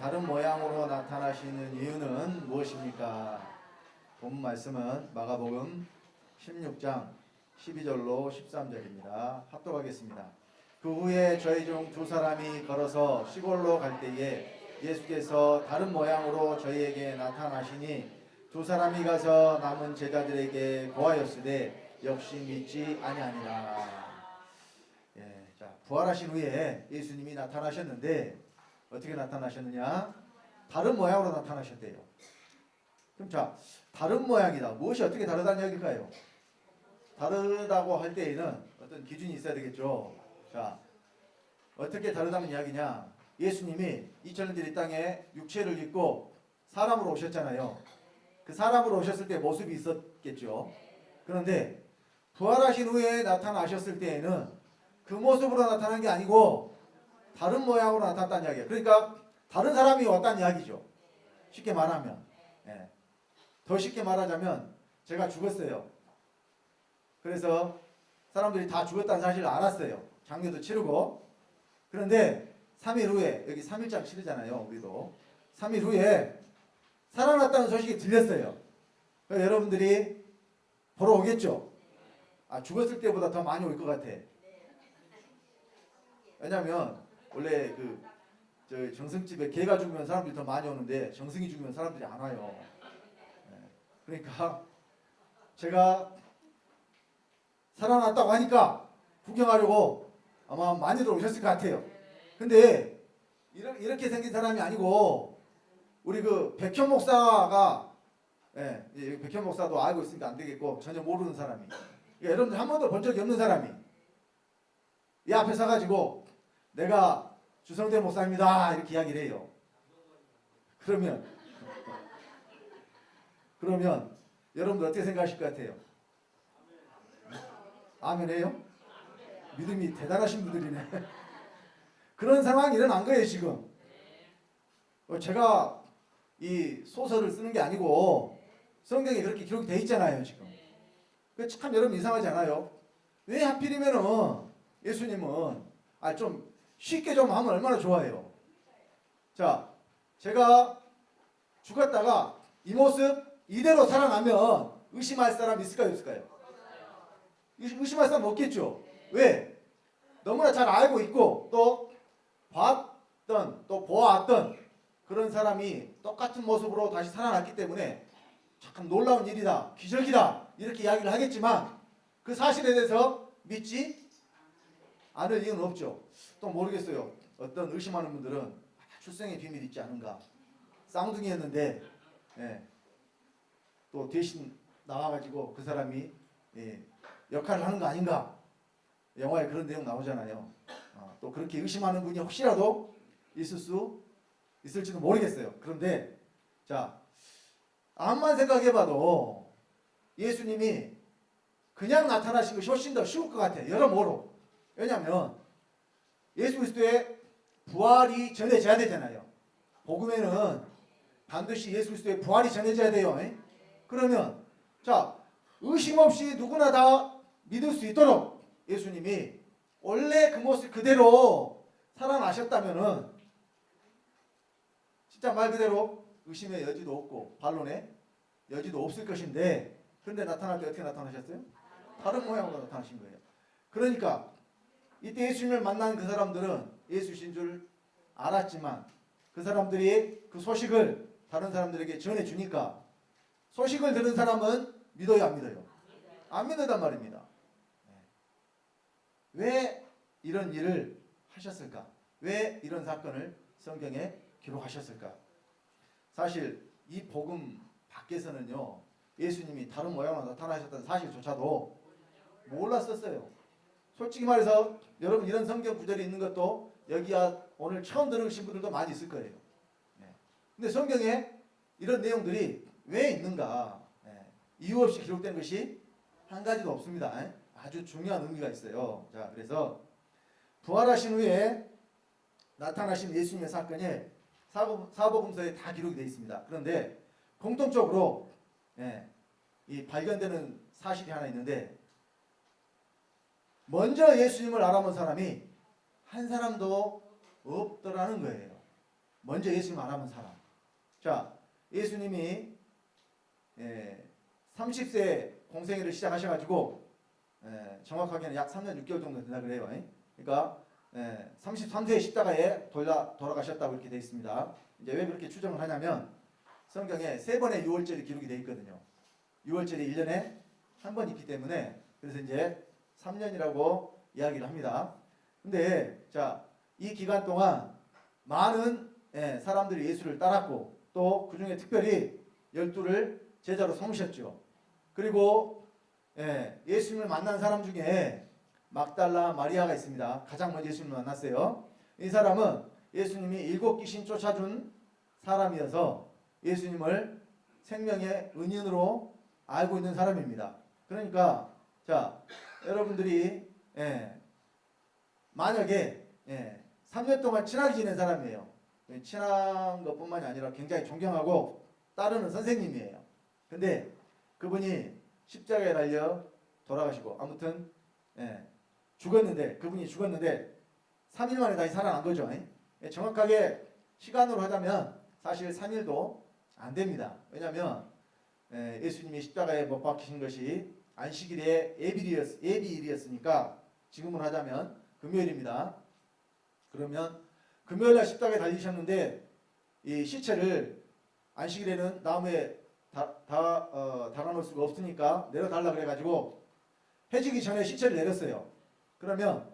다른 모양으로 나타나시는 이유는 무엇입니까? 본 말씀은 마가복음 16장 12절로 13절입니다. 합독하겠습니다. 그 후에 저희 중 두 사람이 걸어서 시골로 갈 때에 예수께서 다른 모양으로 저희에게 나타나시니 두 사람이 가서 남은 제자들에게 고하였으되 역시 믿지 아니하니라. 자, 부활하신 후에 예수님이 나타나셨는데 어떻게 나타나셨느냐? 다른 모양으로 나타나셨대요. 그럼 자, 다른 모양이다. 무엇이 어떻게 다르다는 얘기일까요? 다르다고 할 때에는 어떤 기준이 있어야 되겠죠. 자, 어떻게 다르다는 이야기냐? 예수님이 2000년 전 이 땅에 육체를 입고 사람으로 오셨잖아요. 그 사람으로 오셨을 때 모습이 있었겠죠. 그런데 부활하신 후에 나타나셨을 때에는 그 모습으로 나타난 게 아니고 다른 모양으로 나타났다는 이야기예요. 그러니까 다른 사람이 왔다는 이야기죠. 쉽게 말하면. 더 쉽게 말하자면 제가 죽었어요. 그래서 사람들이 다 죽었다는 사실을 알았어요. 장례도 치르고. 그런데 3일 후에, 여기 3일장 치르잖아요. 우리도. 3일 후에 살아났다는 소식이 들렸어요. 그러니까 여러분들이 보러 오겠죠. 죽었을 때보다 더 많이 올 것 같아. 왜냐면 원래 저 정승집에 개가 죽으면 사람들이 더 많이 오는데 정승이 죽으면 사람들이 안 와요. 그러니까 제가 살아났다고 하니까 구경하려고 아마 많이들 오셨을 것 같아요. 근데 이렇게 생긴 사람이 아니고 우리 백현 목사가 백현 목사도 알고 있으니까 안 되겠고 전혀 모르는 사람이 여러분들 한 번도 본 적이 없는 사람이 이 앞에 서가지고 내가 주성대 목사입니다 이렇게 이야기를 해요. 그러면 여러분들 어떻게 생각하실 것 같아요? 아멘 해요? 믿음이 대단하신 분들이네. 그런 상황이 일어난 거예요 지금. 제가 이 소설을 쓰는 게 아니고 성경에 그렇게 기록이 돼 있잖아요 지금. 참 여러분 이상하지 않아요? 왜 하필이면은 예수님은 좀 쉽게 좀 하면 얼마나 좋아해요. 자, 제가 죽었다가 이 모습 이대로 살아나면 의심할 사람 있을까요 없을까요? 의심할 사람 없겠죠. 왜? 너무나 잘 알고 있고 또 봤던 또 보았던 그런 사람이 똑같은 모습으로 다시 살아났기 때문에 참 놀라운 일이다, 기적이다 이렇게 이야기를 하겠지만 그 사실에 대해서 믿지 않을 이유는 없죠. 또 모르겠어요. 어떤 의심하는 분들은 출생의 비밀이 있지 않은가, 쌍둥이였는데 또 대신 나와가지고 그 사람이 역할을 하는 거 아닌가, 영화에 그런 내용 나오잖아요. 또 그렇게 의심하는 분이 혹시라도 있을지도 모르겠어요. 그런데 자, 암만 생각해봐도 예수님이 그냥 나타나신 것이 훨씬 더 쉬울 것 같아요. 여러모로. 왜냐하면 예수 그리스도의 부활이 전해져야 되잖아요. 복음에는 반드시 예수 그리스도의 부활이 전해져야 돼요. 그러면 자, 의심 없이 누구나 다 믿을 수 있도록 예수님이 원래 그 모습 그대로 살아나셨다면은 진짜 말 그대로 의심의 여지도 없고 반론의 여지도 없을 것인데, 그런데 나타날 때 어떻게 나타나셨어요? 다른 모양으로 나타나신 거예요. 그러니까 이때 예수님을 만난 그 사람들은 예수신 줄 알았지만 그 사람들이 그 소식을 다른 사람들에게 전해주니까 소식을 들은 사람은 믿어요 안 믿어요? 안 믿는단 말입니다. 왜 이런 일을 하셨을까? 왜 이런 사건을 성경에 기록하셨을까? 사실 이 복음 밖에서는요, 예수님이 다른 모양으로 나타나셨다는 사실조차도 몰랐었어요. 솔직히 말해서 여러분 이런 성경 구절이 있는 것도 여기야 오늘 처음 들으신 분들도 많이 있을 거예요. 근데 성경에 이런 내용들이 왜 있는가? 이유 없이 기록된 것이 한 가지도 없습니다. 아주 중요한 의미가 있어요. 자, 그래서 부활하신 후에 나타나신 예수님의 사건이 사복음서에 다 기록이 되어 있습니다. 그런데 공통적으로 이 발견되는 사실이 하나 있는데, 먼저 예수님을 알아본 사람이 한 사람도 없더라는 거예요. 먼저 예수님 알아본 사람. 자, 예수님이 30세 공생애를 시작하셔가지고 정확하게는 약 3년 6개월 정도 된다 그래요. 그러니까 33세에 십자가에 돌아가셨다고 이렇게 되어 있습니다. 이제 왜 그렇게 추정을 하냐면 성경에 3번의 유월절이 기록이 되어 있거든요. 유월절이 1년에 한 번 있기 때문에 그래서 이제 3년이라고 이야기를 합니다. 근데 자, 이 기간 동안 많은 사람들이 예수를 따랐고 또 그 중에 특별히 12를 제자로 삼으셨죠. 그리고 예수님을 만난 사람 중에 막달라 마리아가 있습니다. 가장 먼저 예수님을 만났어요. 이 사람은 예수님이 7귀신 쫓아준 사람이어서 예수님을 생명의 은인으로 알고 있는 사람입니다. 그러니까 자, 여러분들이 만약에 3년 동안 친하게 지낸 사람이에요. 친한 것뿐만이 아니라 굉장히 존경하고 따르는 선생님이에요. 근데 그분이 십자가에 달려 돌아가시고 아무튼 죽었는데 그분이 죽었는데 3일 만에 다시 살아난 거죠. 정확하게 시간으로 하자면 사실 3일도 안 됩니다. 왜냐하면 예수님이 십자가에 못 박히신 것이 안식일의 예비일이었으니까 지금으로 하자면 금요일입니다. 그러면 금요일날 십자가에 달리셨는데 이 시체를 안식일에는 나무에 달아놓을 수가 없으니까 내려달라 그래가지고 해지기 전에 시체를 내렸어요. 그러면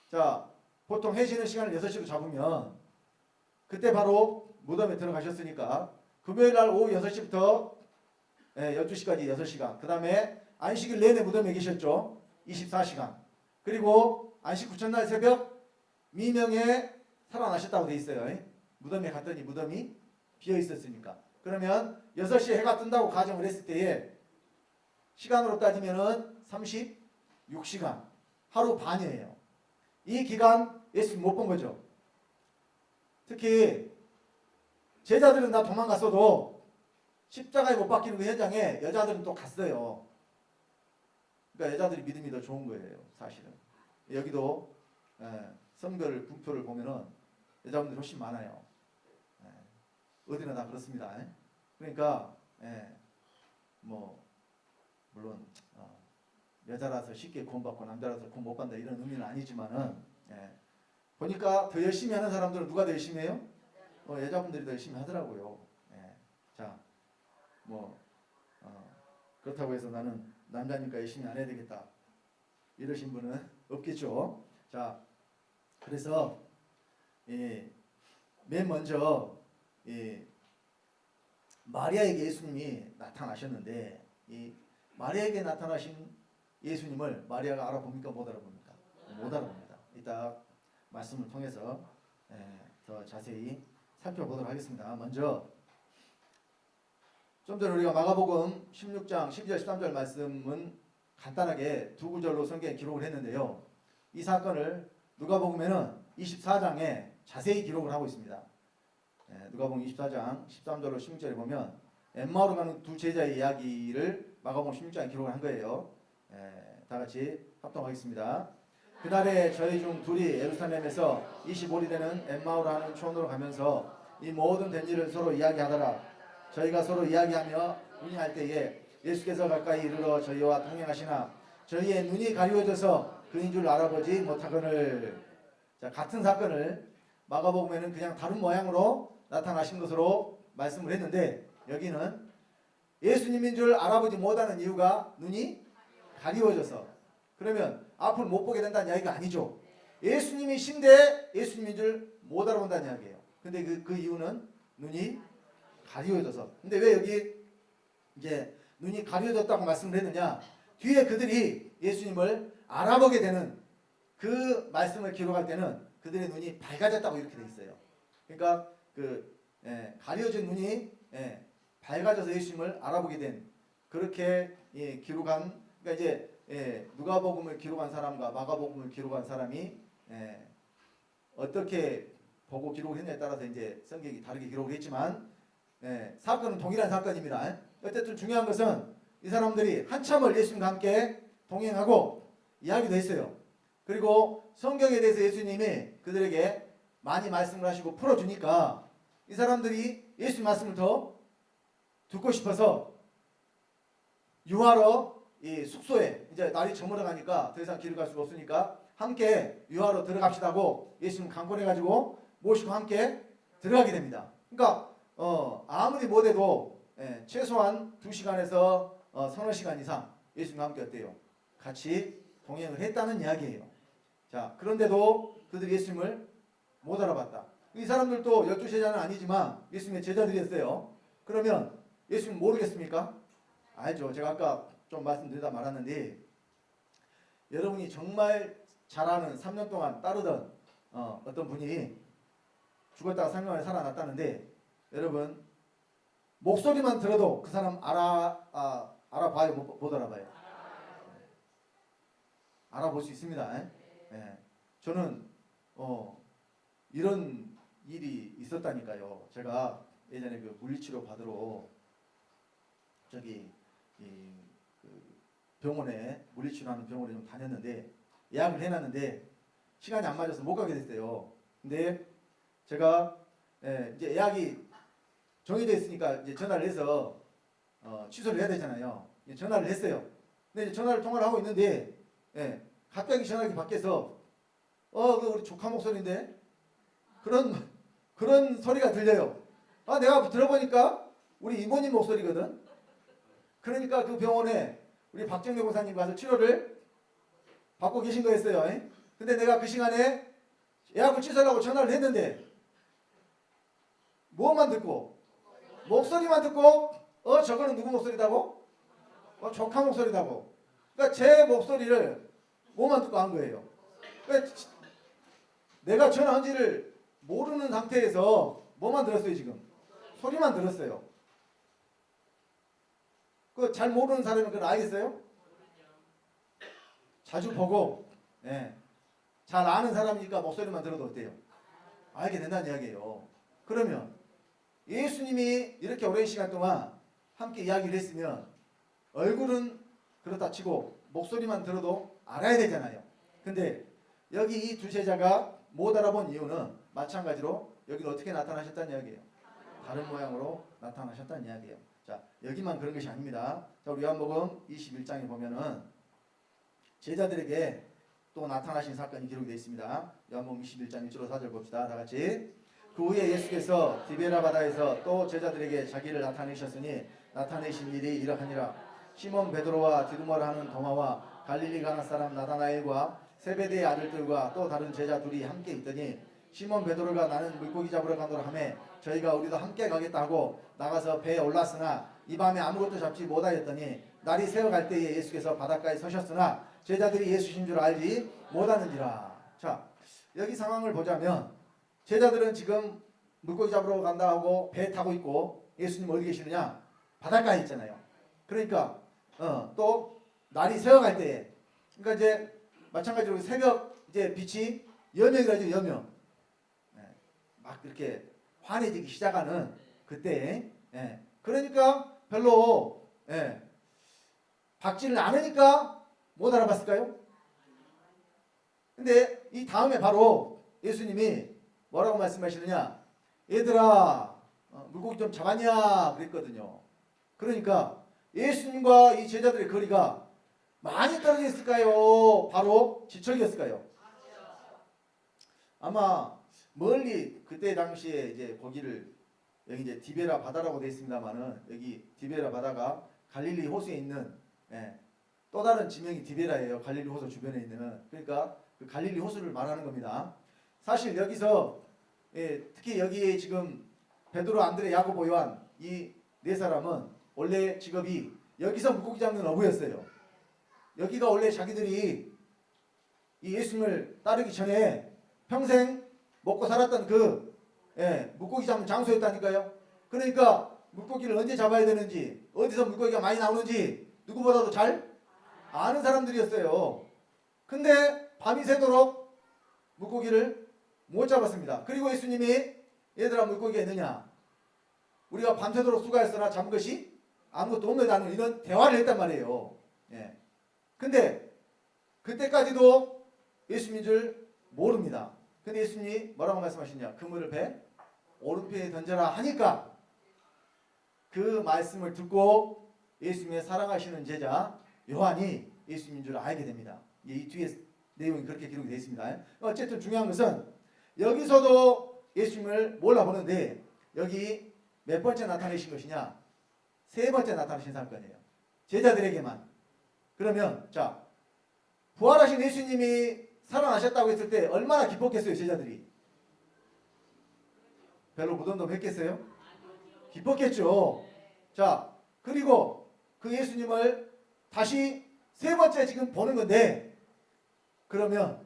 자, 보통 해지는 시간을 6시로 잡으면 그때 바로 무덤에 들어가셨으니까 금요일날 오후 6시부터 12시까지 6시간, 그 다음에 안식일 내내 무덤에 계셨죠. 24시간. 그리고 안식 후천날 새벽 미명에 살아나셨다고 돼 있어요. 무덤에 갔더니 무덤이 비어 있었으니까. 그러면 6시에 해가 뜬다고 가정을 했을 때에 시간으로 따지면은 36시간, 하루 반이에요. 이 기간 예수님 못 본 거죠. 특히 제자들은 다 도망갔어도 십자가에 못 박히는 그 현장에 여자들은 또 갔어요. 그러니까 여자들이 믿음이 더 좋은 거예요, 사실은. 여기도 성별 분표를 보면은 여자분들이 훨씬 많아요. 어디나 다 그렇습니다. 그러니까 뭐 물론 여자라서 쉽게 구원받고 남자라서 구원 못 받는다 이런 의미는 아니지만은 보니까 더 열심히 하는 사람들은 누가 더 열심히 해요? 여자분들이 더 열심히 하더라고요. 자, 뭐 그렇다고 해서 나는 남자니까 열심히 안 해야 되겠다 이러신 분은 없겠죠. 자, 그래서 맨 먼저 마리아에게 예수님이 나타나셨는데 이 마리아에게 나타나신 예수님을 마리아가 알아봅니까? 못 알아봅니까? 못 알아봅니다. 이따 말씀을 통해서 더 자세히 살펴보도록 하겠습니다. 먼저 좀 전에 우리가 마가복음 16장 12절 13절 말씀은 간단하게 두 구절로 성경에 기록을 했는데요. 이 사건을 누가복음에는 24장에 자세히 기록을 하고 있습니다. 누가복음 24장 13절로 16절에 보면 엠마오로 가는 두 제자의 이야기를 마가복음 16장에 기록을 한 거예요. 다 같이 합동하겠습니다. 그날에 저희 중 둘이 예루살렘에서 25리 되는 엠마오라는 촌으로 가면서 이 모든 된 일을 서로 이야기하더라. 저희가 서로 이야기하며 논의할 때에 예수께서 가까이 이르러 저희와 동행하시나 저희의 눈이 가리워져서 그인 줄 알아보지 못하거늘. 자, 같은 사건을 마가복음에는 그냥 다른 모양으로 나타나신 것으로 말씀을 했는데 여기는 예수님인 줄 알아보지 못하는 이유가 눈이 가리워져서, 그러면 앞을 못 보게 된다는 이야기가 아니죠. 예수님이 신데 예수님인 줄 못 알아본다는 이야기예요. 근데 그 이유는 눈이 가리워져서. 근데 왜 여기 이제 눈이 가리워졌다고 말씀을 했느냐? 뒤에 그들이 예수님을 알아보게 되는 그 말씀을 기록할 때는 그들의 눈이 밝아졌다고 이렇게 돼 있어요. 그러니까 가려진 눈이 밝아져서 예수님을 알아보게 된, 그렇게 기록한, 그러니까 이제 누가복음을 기록한 사람과 마가복음을 기록한 사람이 어떻게 보고 기록을 했냐에 따라서 이제 성경이 다르게 기록을 했지만 사건은 동일한 사건입니다. 어쨌든 중요한 것은 이 사람들이 한참을 예수님과 함께 동행하고 이야기도 했어요. 그리고 성경에 대해서 예수님이 그들에게 많이 말씀을 하시고 풀어주니까 이 사람들이 예수 말씀을 더 듣고 싶어서 유하러 이 숙소에 이제 날이 저물어 가니까 더 이상 길을 갈 수가 없으니까 함께 유하러 들어갑시다고 예수님 강권해가지고 모시고 함께 들어가게 됩니다. 그러니까 아무리 못해도 최소한 2시간에서 서너 시간 이상 예수님과 함께 어때요? 같이 동행을 했다는 이야기예요. 자, 그런데도 그들이 예수님을 못 알아봤다. 이 사람들도 12제자는 아니지만 예수님의 제자들이었어요. 그러면 예수님 모르겠습니까? 알죠. 제가 아까 좀 말씀드리다 말았는데 여러분이 정말 잘 아는 3년 동안 따르던 어떤 분이 죽었다가 3년 만에 살아났다는데 여러분 목소리만 들어도 그 사람 알아봐요? 못 알아봐요? 알아볼 수 있습니다. 예. 저는 이런 일이 있었다니까요. 제가 예전에 그 물리치료 받으러 저기 그 병원에 물리치료하는 병원에 좀 다녔는데 예약을 해놨는데 시간이 안 맞아서 못 가게 됐어요. 근데 제가 이제 예약이 정해져 있으니까 이제 전화를 해서 취소를 해야 되잖아요. 전화를 했어요. 근데 이제 통화를 하고 있는데 갑자기 전화기 밖에서 그 우리 조카 목소리인데 그런 소리가 들려요. 내가 들어보니까 우리 이모님 목소리거든. 그러니까 그 병원에 우리 박정래 목사님 가서 치료를 받고 계신 거였어요. 근데 내가 그 시간에 예약을 취소하려고 전화를 했는데 무엇만 듣고 목소리만 듣고 저거는 누구 목소리다고? 조카 목소리다고. 그러니까 제 목소리를 뭐만 듣고 한 거예요. 그러니까 내가 전화한지를 모르는 상태에서 뭐만 들었어요 지금? 소리만 들었어요. 그 잘 모르는 사람은 그걸 알겠어요? 자주 보고 잘 아는 사람이니까 목소리만 들어도 어때요? 알게 된다는 이야기예요. 그러면 예수님이 이렇게 오랜 시간 동안 함께 이야기를 했으면 얼굴은 그렇다 치고 목소리만 들어도 알아야 되잖아요. 근데 여기 이 두 제자가 못 알아본 이유는 마찬가지로 여기는 어떻게 나타나셨다는 이야기예요. 다른 모양으로 나타나셨다는 이야기예요. 자, 여기만 그런 것이 아닙니다. 자, 우리 요한복음 21장에 보면은 제자들에게 또 나타나신 사건이 기록되어 있습니다. 요한복음 21장 1절로 4절 봅시다. 다 같이. 그 후에 예수께서 디베라 바다에서 또 제자들에게 자기를 나타내셨으니 나타내신 일이 이러하니라. 시몬 베드로와 디두모라 하는 도마와 갈릴리 가나 사람 나다나엘과 세베대의 아들들과 또 다른 제자 둘이 함께 있더니 시몬 베드로가 나는 물고기 잡으러 가노라 하매 저희가 우리도 함께 가겠다 하고 나가서 배에 올랐으나 이 밤에 아무것도 잡지 못하였더니 날이 새어갈 때에 예수께서 바닷가에 서셨으나 제자들이 예수신 줄 알지 못하는지라. 자, 여기 상황을 보자면 제자들은 지금 물고기 잡으러 간다 하고 배 타고 있고 예수님 어디 계시느냐? 바닷가에 있잖아요. 그러니까 또 날이 새어갈 때에 그러니까 이제 마찬가지로 새벽 이제 빛이 여명이라죠. 여명. 막 이렇게 환해지기 시작하는 그때 그러니까 별로 밝지를 않으니까 못 알아봤을까요? 근데 이 다음에 바로 예수님이 뭐라고 말씀하시느냐? 얘들아 물고기 좀 잡았냐? 그랬거든요. 그러니까 예수님과 이 제자들의 거리가 많이 떨어져 있을까요? 바로 지척이었을까요? 아마 멀리 그때 당시에 이제 거기를 여기 이제 디베라 바다라고 되어 있습니다만은 여기 디베라 바다가 갈릴리 호수에 있는 또 다른 지명이 디베라예요. 갈릴리 호수 주변에 있는. 그러니까 그 갈릴리 호수를 말하는 겁니다. 사실 여기서 특히 여기에 지금 베드로, 안드레, 야고보, 요한 이 네 사람은 원래 직업이 여기서 물고기 잡는 어부였어요. 여기가 원래 자기들이 이 예수님을 따르기 전에 평생 먹고 살았던 그 물고기 잡는 장소였다니까요. 그러니까 물고기를 언제 잡아야 되는지 어디서 물고기가 많이 나오는지 누구보다도 잘 아는 사람들이었어요. 근데 밤이 새도록 물고기를 못 잡았습니다. 그리고 예수님이 얘들아 물고기가 있느냐? 우리가 밤새도록 수고했으나 잡은 것이 아무것도 없느냐는 이런 대화를 했단 말이에요. 근데 그때까지도 예수님인 줄 모릅니다. 근데 예수님이 뭐라고 말씀하시냐? 그물을 배 오른편에 던져라 하니까 그 말씀을 듣고 예수님의 사랑하시는 제자 요한이 예수님인 줄 알게 됩니다. 이 뒤에 내용이 그렇게 기록이 되어 있습니다. 어쨌든 중요한 것은 여기서도 예수님을 몰라보는데 여기 몇 번째 나타내신 것이냐? 세 번째 나타내신 사건이에요. 제자들에게만. 그러면 자, 부활하신 예수님이 살아나셨다고 했을 때 얼마나 기뻤겠어요, 제자들이? 별로 부담도 했겠어요? 기뻤겠죠. 자, 그리고 그 예수님을 다시 세 번째 지금 보는 건데, 그러면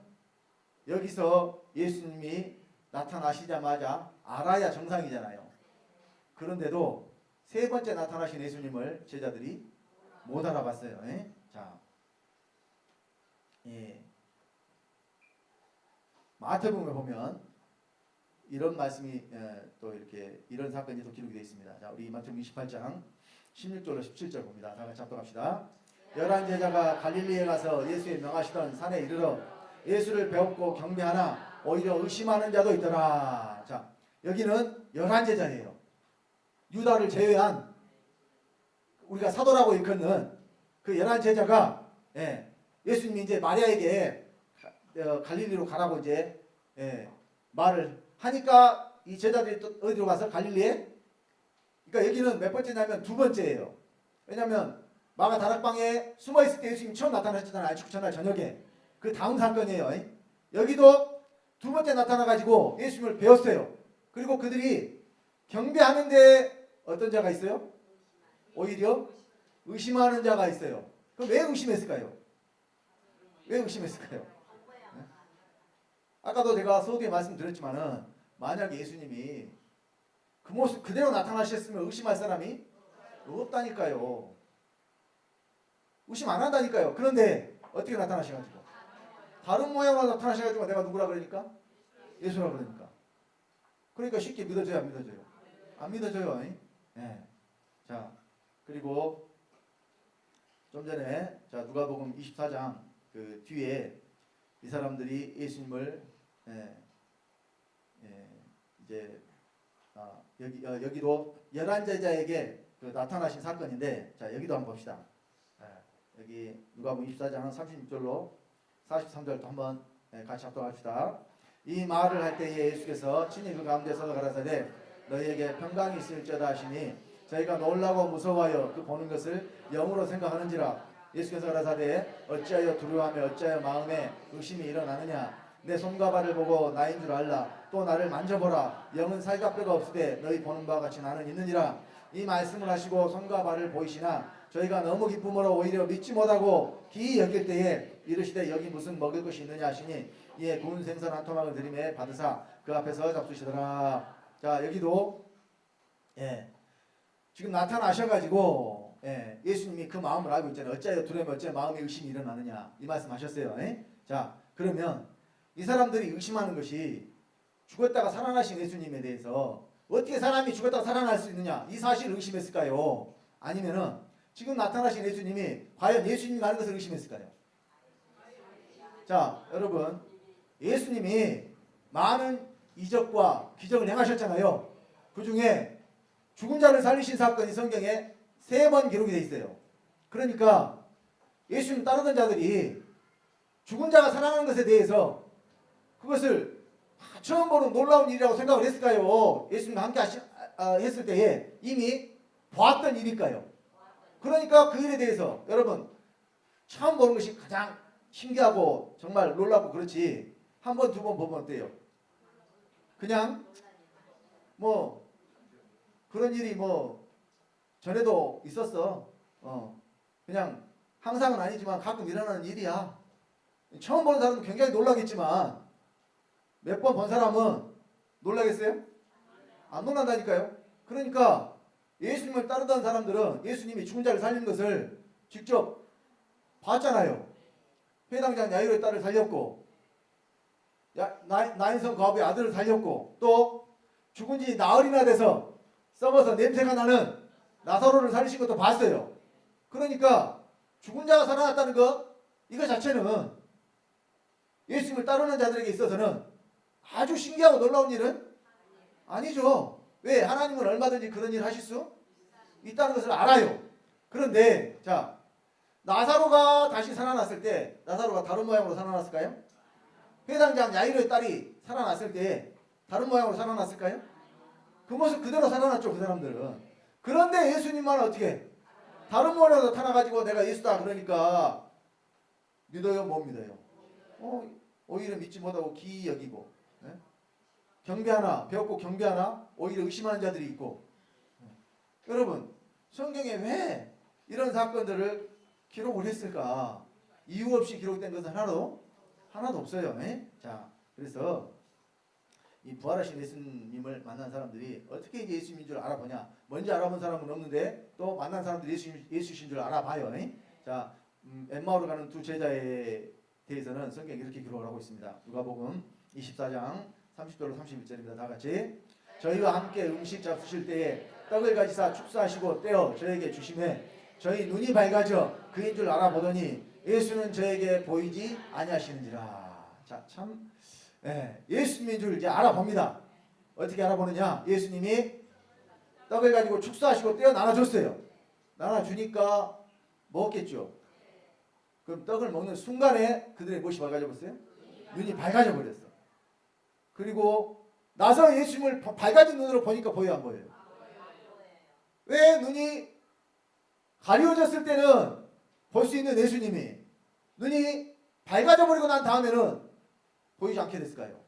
여기서 예수님이 나타나시자마자 알아야 정상이잖아요. 그런데도 세 번째 나타나신 예수님을 제자들이 못 알아봤어요. 예? 자, 예. 마태복음에 보면 이런 말씀이 또 이렇게 이런 사건이 또 기록이 되어 있습니다. 자, 우리 마태복음 28장 16절로 17절 봅니다. 다 같이 합독합시다. 11 제자가 갈릴리에 가서 예수의 명하시던 산에 이르러 예수를 배웠고 경배하나 오히려 의심하는 자도 있더라. 자, 여기는 11 제자예요. 유다를 제외한 우리가 사도라고 일컫는 그 11 제자가 예수님이 이제 마리아에게 갈릴리로 가라고 이제 말을 하니까 이 제자들이 또 어디로 가서 갈릴리에? 그러니까 여기는 몇 번째냐면 두 번째예요. 왜냐하면 마가 다락방에 숨어 있을 때 예수님이 처음 나타나셨잖아요. 안식구 전날 저녁에. 그 다음 사건이에요. 여기도 두 번째 나타나가지고 예수님을 배웠어요. 그리고 그들이 경배하는데 어떤 자가 있어요? 오히려 의심하는 자가 있어요. 그럼 왜 의심했을까요? 왜 의심했을까요? 네? 아까도 제가 서두에 말씀드렸지만은 만약에 예수님이 그 모습 그대로 나타나셨으면 의심할 사람이 없다니까요. 의심 안 한다니까요. 그런데 어떻게 나타나셔가지고 다른 모양으로 나타나셔가지고 내가 누구라 그러니까? 예수라 그러니까. 그러니까 쉽게 믿어져요, 안 믿어져요? 안 믿어져요. 네. 자, 그리고 좀 전에 자 누가복음 24장 그 뒤에 이 사람들이 예수님을 이제 여기도 11 제자에게 그 나타나신 사건인데 자 여기도 한번 봅시다. 여기 누가복음 24장 36절로 43절도 한번 같이 합독합시다. 이 말을 할 때에 예수께서 친히 그 가운데서 가라사대 너희에게 평강이 있을지어다 하시니 저희가 놀라고 무서워하여 그 보는 것을 영으로 생각하는지라. 예수께서 가라사대 어찌하여 두려워하며 어찌하여 마음에 의심이 일어나느냐. 내 손과 발을 보고 나인 줄 알라. 또 나를 만져보라. 영은 살과 뼈가 없으되 너희 보는 바와 같이 나는 있느니라. 이 말씀을 하시고 손과 발을 보이시나 저희가 너무 기쁨으로 오히려 믿지 못하고 기이 여길 때에 이르시되 여기 무슨 먹을 것이 있느냐 하시니 이에 구운 생선 한 토막을 들이매 받으사 그 앞에서 잡수시더라. 자 여기도 지금 나타나셔가지고 예수님이 그 마음을 알고 있잖아요. 어찌하여 두려움에 어찌하여 마음에 의심이 일어나느냐 이 말씀 하셨어요. 자 그러면 이 사람들이 의심하는 것이 죽었다가 살아나신 예수님에 대해서 어떻게 사람이 죽었다가 살아날 수 있느냐 이 사실을 의심했을까요? 아니면은 지금 나타나신 예수님이 과연 예수님이라는 것을 의심했을까요? 자 여러분 예수님이 많은 이적과 기적을 행하셨잖아요. 그 중에 죽은 자를 살리신 사건이 성경에 3번 기록이 되어 있어요. 그러니까 예수님 따르던 자들이 죽은 자가 살아나는 것에 대해서 그것을 처음 보는 놀라운 일이라고 생각을 했을까요? 예수님과 함께 했을 때에 이미 보았던 일일까요? 그러니까 그 일에 대해서 여러분 처음 보는 것이 가장 신기하고 정말 놀랍고 그렇지 한 번, 두 번 보면 어때요? 그냥 뭐 그런 일이 뭐 전에도 있었어. 그냥 항상은 아니지만 가끔 일어나는 일이야. 처음 보는 사람은 굉장히 놀라겠지만 몇 번 본 사람은 놀라겠어요? 안 놀란다니까요. 그러니까 예수님을 따르던 사람들은 예수님이 죽은 자를 살리는 것을 직접 봤잖아요. 회당장 야이로의 딸을 살렸고 나인성 과부의 아들을 살렸고 또 죽은 지 나흘이나 돼서 썩어서 냄새가 나는 나사로를 살리신 것도 봤어요. 그러니까 죽은 자가 살아났다는 것 이거 자체는 예수님을 따르는 자들에게 있어서는 아주 신기하고 놀라운 일은 아니죠. 왜? 하나님은 얼마든지 그런 일 하실 수 있다는 것을 알아요. 그런데 자, 나사로가 다시 살아났을 때 나사로가 다른 모양으로 살아났을까요? 회당장 야이로의 딸이 살아났을 때 다른 모양으로 살아났을까요? 그 모습 그대로 살아났죠. 그 사람들은. 그런데 예수님만 어떻게 다른 모양으로 나타나가지고 내가 예수다 그러니까 믿어요? 못 믿어요? 오히려 믿지 못하고 기이 여기고, 예? 경배하나 배웠고 경배하나 오히려 의심하는 자들이 있고. 여러분, 성경에 왜 이런 사건들을 기록을 했을까? 이유 없이 기록된 것은 하나도 없어요. 예? 자, 그래서 이 부활하신 예수님을 만난 사람들이 어떻게 이제 예수님인 줄 알아보냐? 먼저 알아본 사람은 없는데 또 만난 사람들이 예수신 줄 알아봐요. 예? 자, 엠마오로 가는 두 제자에 대해서는 성경이 이렇게 기록을 하고 있습니다. 누가복음 24장 30절로 31절입니다. 다 같이. 저희와 함께 음식 잡수실 때에 떡을 가지사 축사하시고 떼어 저에게 주시매 저희 눈이 밝아져 그인 줄 알아보더니 예수는 저에게 보이지 아니하시는지라. 자, 참 예수님인 줄 이제 알아봅니다. 어떻게 알아보느냐? 예수님이 떡을 가지고 축사하시고 떼어 나눠줬어요. 나눠주니까 먹었겠죠. 그럼 떡을 먹는 순간에 그들의 무엇이 밝아져 버렸어요? 눈이 밝아져 버렸어. 그리고 나서 예수님을 밝아진 눈으로 보니까 보여요, 안 보여요? 왜 눈이 가려워졌을 때는 볼 수 있는 예수님이 눈이 밝아져 버리고 난 다음에는 보이지 않게 됐을까요?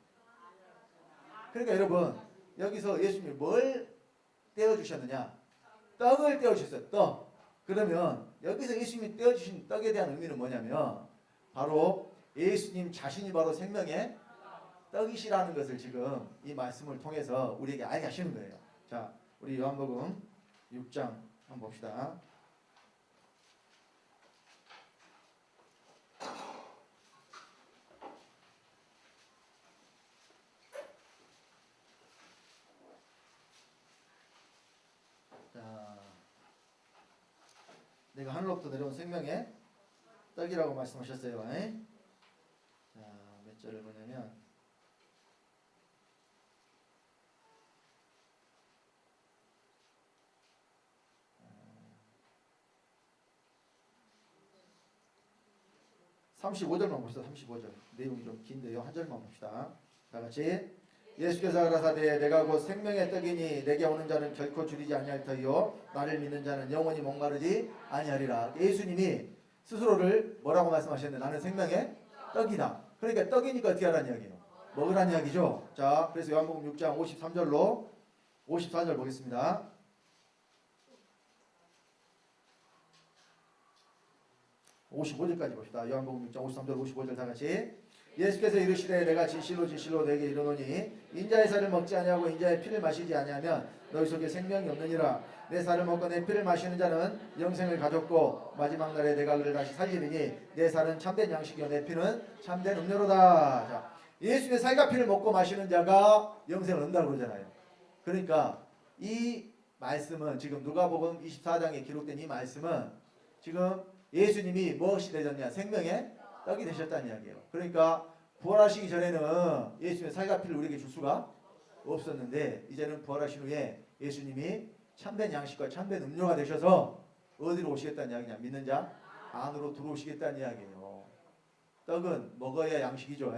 그러니까 여러분, 여기서 예수님이 뭘 떼어주셨느냐? 떡을 떼어주셨어요. 떡. 그러면 여기서 예수님이 떼어주신 떡에 대한 의미는 뭐냐면 바로 예수님 자신이 바로 생명의 떡이시라는 것을 지금 이 말씀을 통해서 우리에게 알게 하시는 거예요. 자, 우리 요한복음 6장 한번 봅시다. 자, 내가 하늘로부터 내려온 생명의 떡이라고 말씀하셨어요. 자, 몇 절을 보냐면 35절만 봅시다. 35절. 내용이 좀 긴데요. 한 절만 봅시다. 다 같이. 예수께서 가라사대 내가 곧 생명의 떡이니 내게 오는 자는 결코 줄이지 아니할 터이요 나를 믿는 자는 영원히 목마르지 아니하리라. 예수님이 스스로를 뭐라고 말씀하셨는데 나는 생명의 떡이다. 그러니까 떡이니까 어떻게 하라는 이야기예요? 먹으라는 이야기죠. 자, 그래서 요한복음 6장 53절로 54절 보겠습니다. 55절까지 봅시다. 요한복음 6장 53절 55절 다 같이. 예수께서 이르시되 내가 진실로 너에게 이르노니 인자의 살을 먹지 아니하고 인자의 피를 마시지 아니하면 너희 속에 생명이 없느니라. 내 살을 먹고 내 피를 마시는 자는 영생을 가졌고 마지막 날에 내가 그를 다시 살리리니 내 살은 참된 양식이요 내 피는 참된 음료로다. 자, 예수의 살과 피를 먹고 마시는 자가 영생을 얻는다고 그러잖아요. 그러니까 이 말씀은 지금 누가복음 24장에 기록된 이 말씀은 지금 예수님이 무엇이 되셨냐? 생명의 떡이 되셨다는 이야기예요. 그러니까 부활하시기 전에는 예수님의 살과 피를 우리에게 줄 수가 없었는데 이제는 부활하신 후에 예수님이 참된 양식과 참된 음료가 되셔서 어디로 오시겠다는 이야기냐? 믿는 자 안으로 들어오시겠다는 이야기예요. 떡은 먹어야 양식이죠.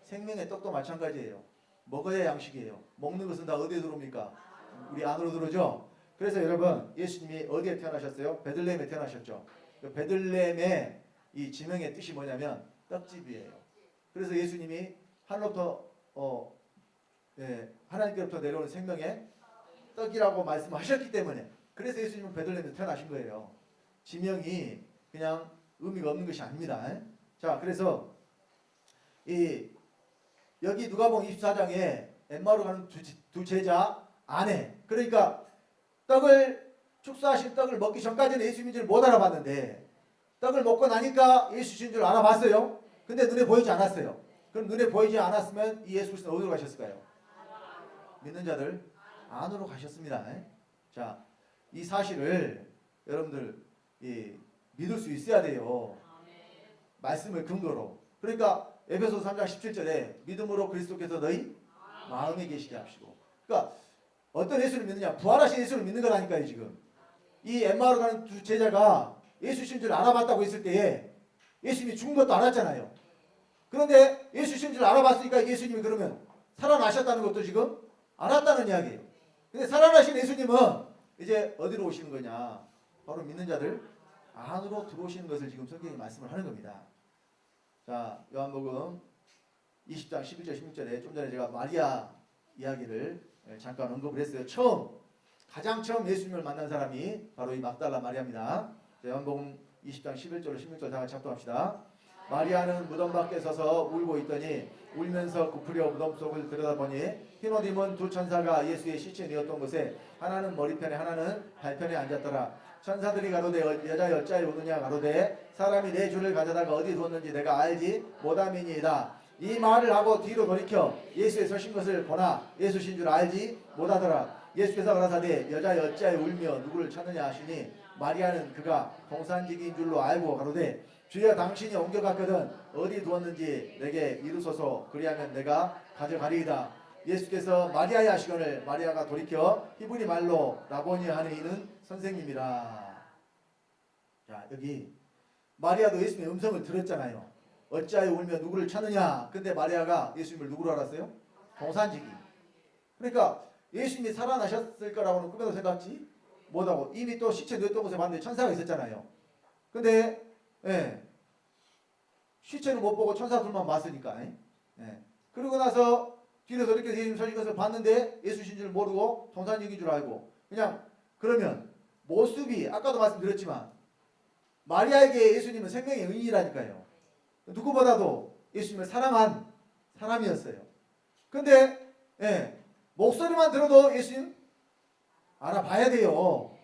생명의 떡도 마찬가지예요. 먹어야 양식이에요. 먹는 것은 다 어디에 들어옵니까? 우리 안으로 들어오죠. 그래서 여러분 예수님이 어디에 태어나셨어요? 베들레헴에 태어나셨죠. 베들레헴의 이 지명의 뜻이 뭐냐면 떡집이에요. 그래서 예수님이 하늘로부터 하나님께로부터 내려오는 생명의 떡이라고 말씀하셨기 때문에 그래서 예수님은 베들레헴에서 태어나신 거예요. 지명이 그냥 의미가 없는 것이 아닙니다. 자, 그래서 여기 누가복음 24장에 엠마오로 가는 두 제자 안에 그러니까 축사하신 떡을 먹기 전까지는 예수님인 줄 못 알아봤는데 떡을 먹고 나니까 예수신 줄 알아봤어요. 근데 눈에 보이지 않았어요. 그럼 눈에 보이지 않았으면 이 예수 그리스도는 어디로 가셨을까요? 믿는 자들 안으로 가셨습니다. 자, 이 사실을 여러분들 믿을 수 있어야 돼요. 말씀을 근거로. 그러니까 에베소 3장 17절에 믿음으로 그리스도께서 너희 마음에 계시게 하시고 그러니까 어떤 예수를 믿느냐? 부활하신 예수를 믿는 거라니까요. 지금 이 엠마오로 가는 두 제자가 예수신 줄 알아봤다고 했을 때에 예수님이 죽은 것도 알았잖아요. 그런데 예수신 줄 알아봤으니까 예수님이 그러면 살아나셨다는 것도 지금 알았다는 이야기예요. 근데 살아나신 예수님은 이제 어디로 오시는 거냐? 바로 믿는 자들 안으로 들어오시는 것을 지금 성경이 말씀을 하는 겁니다. 자, 요한복음 20장 11절 16절에 좀 전에 제가 마리아 이야기를 잠깐 언급을 했어요. 가장 처음 예수님을 만난 사람이 바로 이 막달라 마리아입니다. 자, 요한복음 20장 11절 16절 다 같이 합독합시다. 마리아는 무덤 밖에 서서 울고 있더니 울면서 부풀려 무덤 속을 들여다보니 흰 옷 입은 두 천사가 예수의 시체에 누웠던 곳에 하나는 머리편에 하나는 발편에 앉았더라. 천사들이 가로되 여자 어찌하여 우느냐 가로되 사람이 내 주를 가져다가 어디 두었는지 내가 알지 못함이니이다. 이 말을 하고 뒤로 돌이켜 예수의 서신 것을 보나 예수신 줄 알지 못하더라. 예수께서 가라사대 여자 어찌하여 울며 누구를 찾느냐 하시니 마리아는 그가 동산지기인 줄로 알고 가로되 주여 당신이 옮겨갔거든 어디 두었는지 내게 이르소서 그리하면 내가 가져가리이다. 예수께서 마리아야 하시거늘 마리아가 돌이켜 히브리 말로 라보니 하는 이는 선생님이라. 자, 여기 마리아도 예수님의 음성을 들었잖아요. 어찌하여 울며 누구를 찾느냐. 근데 마리아가 예수님을 누구로 알았어요? 동산지기. 그러니까 예수님이 살아나셨을 거라고는 꿈에도 생각지 못하고 이미 또 시체 누웠던 곳에 봤는데 천사가 있었잖아요. 근데 시체를 못 보고 천사 둘만 봤으니까. 그러고 나서 뒤에서 이렇게 예수님 서신 것을 봤는데 예수신 줄 모르고 동산지기인 줄 알고 그냥 그러면 모습이 아까도 말씀드렸지만 마리아에게 예수님은 생명의 은인이라니까요. 누구보다도 예수님을 사랑한 사람이었어요. 근데 목소리만 들어도 예수님 알아봐야 돼요.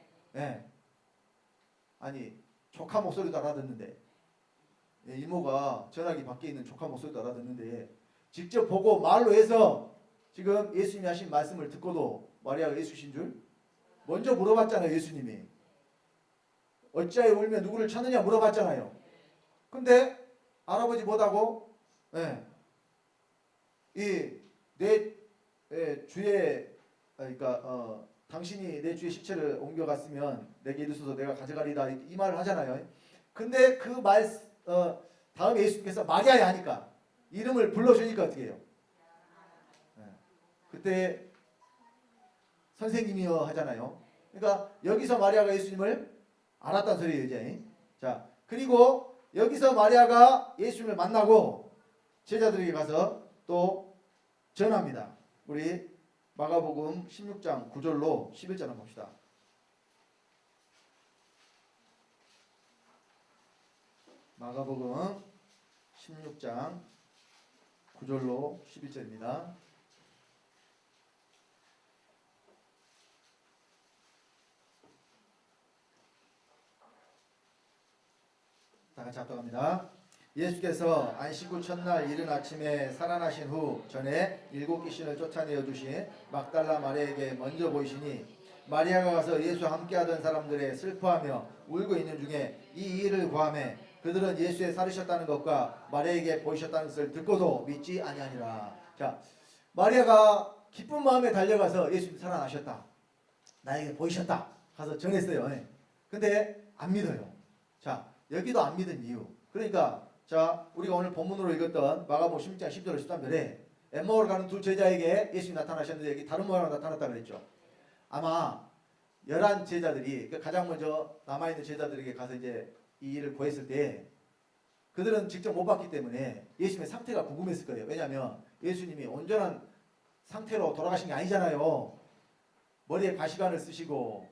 아니 조카 목소리도 알아듣는데 이모가 전화기 밖에 있는 조카 목소리도 알아듣는데 직접 보고 말로 해서 지금 예수님이 하신 말씀을 듣고도 마리아가 예수신 줄 먼저 물어봤잖아요. 예수님이 어찌하여 울며 누구를 찾느냐 물어봤잖아요. 근데 알아보지 못하고 이 내 주의 그러니까 당신이 내 주의 시체를 옮겨갔으면 내게 이르소서 내가 가져가리다 이 말을 하잖아요. 근데 그 말 다음에 예수님께서 마리아야 하니까 이름을 불러주니까 어떻게 해요? 그때 선생님이여 하잖아요. 그러니까 여기서 마리아가 예수님을 알았다는 소리예요. 이제. 자, 그리고 여기서 마리아가 예수님을 만나고 제자들에게 가서 또 전합니다. 우리 마가복음 16장 9절로 11절 한번 봅시다. 마가복음 16장 9절로 11절입니다. 다 같이 합독합니다. 예수께서 안식 후 첫날 이른 아침에 살아나신 후 전에 7 귀신을 쫓아내어 주신 막달라 마리아에게 먼저 보이시니 마리아가 가서 예수와 함께하던 사람들의 슬퍼하며 울고 있는 중에 이 일을 고하매 그들은 예수의 살으셨다는 것과 마리아에게 보이셨다는 것을 듣고도 믿지 아니하니라. 자, 마리아가 기쁜 마음에 달려가서 예수님 살아나셨다. 나에게 보이셨다. 가서 전했어요. 근데 안 믿어요. 자, 여기도 안 믿은 이유. 그러니까 자, 우리가 오늘 본문으로 읽었던 마가복음 16장 10절 13절에 엠마오로 가는 두 제자에게 예수님이 나타나셨는데 여기 다른 모양으로 나타났다 그랬죠. 아마 11 제자들이 가장 먼저 남아있는 제자들에게 가서 이제 이 일을 구했을 때 그들은 직접 못 봤기 때문에 예수님의 상태가 궁금했을 거예요. 왜냐하면 예수님이 온전한 상태로 돌아가신 게 아니잖아요. 머리에 가시관을 쓰시고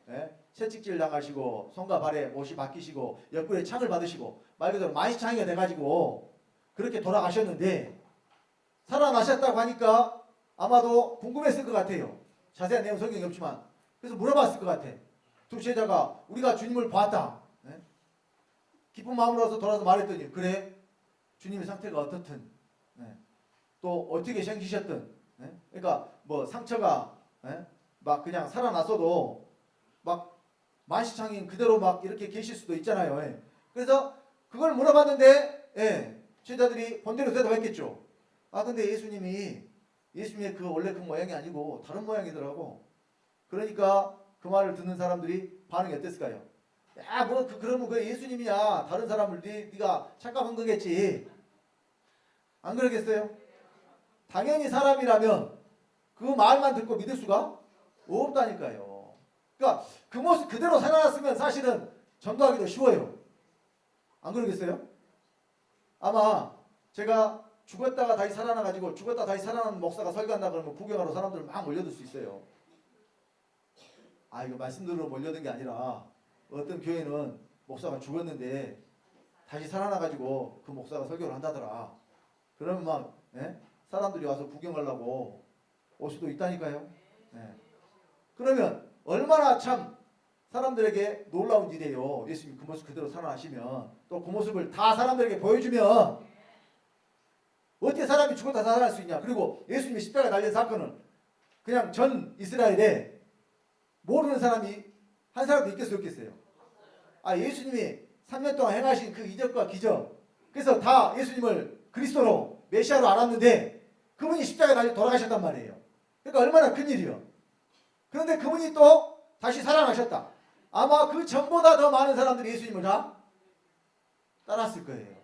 채찍질 당하시고 손과 발에 못이 박히시고 옆구리에 창을 받으시고 말 그대로 만시창이가 돼가지고 그렇게 돌아가셨는데 살아나셨다고 하니까 아마도 궁금했을 것 같아요. 자세한 내용 성경이 없지만 그래서 물어봤을 것 같아. 두 제자가 우리가 주님을 봤다. 기쁜 마음으로서 돌아서 말했더니 그래 주님의 상태가 어떻든 또 어떻게 생기셨든 그러니까 뭐 상처가 막 그냥 살아났어도 막 만시창인 그대로 막 이렇게 계실 수도 있잖아요. 그래서 그걸 물어봤는데 제자들이 본대로 대답했겠죠. 아 근데 예수님이 예수님의 그 원래 그 모양이 아니고 다른 모양이더라고. 그러니까 그 말을 듣는 사람들이 반응이 어땠을까요? 야, 뭐 그러면 그 예수님이야. 다른 사람을 네가 착각한 거겠지. 안 그러겠어요? 당연히 사람이라면 그 말만 듣고 믿을 수가 없다니까요. 그러니까 그 모습 그대로 살아났으면 사실은 전도하기도 쉬워요. 안 그러겠어요? 아마 제가 죽었다가 다시 살아나가지고 죽었다 다시 살아난 목사가 설교한다 그러면 구경하러 사람들 막 몰려들 수 있어요. 아, 이거 말씀대로 몰려든 게 아니라 어떤 교회는 목사가 죽었는데 다시 살아나가지고 그 목사가 설교를 한다더라. 그러면 막 사람들이 와서 구경하려고 올 수도 있다니까요. 그러면 얼마나 참 사람들에게 놀라운 일이에요. 예수님 그 모습 그대로 살아나시면 또 그 모습을 다 사람들에게 보여주면 어떻게 사람이 죽었다 살아날 수 있냐. 그리고 예수님이 십자가에 달린 사건은 그냥 전 이스라엘에 모르는 사람이 한 사람도 있겠어요 없겠어요? 아, 예수님이 3년 동안 행하신 그 이적과 기적, 그래서 다 예수님을 그리스도로 메시아로 알았는데 그분이 십자가에 달려 돌아가셨단 말이에요. 그러니까 얼마나 큰일이요. 그런데 그분이 또 다시 살아나셨다. 아마 그 전보다 더 많은 사람들이 예수님을 다 따랐을 거예요.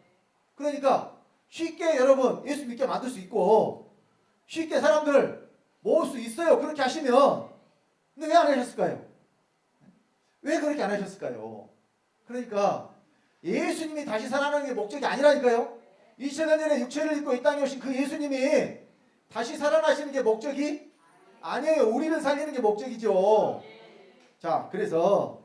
그러니까 쉽게 여러분 예수 믿게 만들 수 있고 쉽게 사람들을 모을 수 있어요. 그렇게 하시면. 근데 왜 안 하셨을까요? 왜 그렇게 안 하셨을까요? 그러니까 예수님이 다시 살아나는 게 목적이 아니라니까요. 2000년 전에 육체를 입고 이 땅에 오신 그 예수님이 다시 살아나시는 게 목적이 아니에요. 우리를 살리는 게 목적이죠. 자, 그래서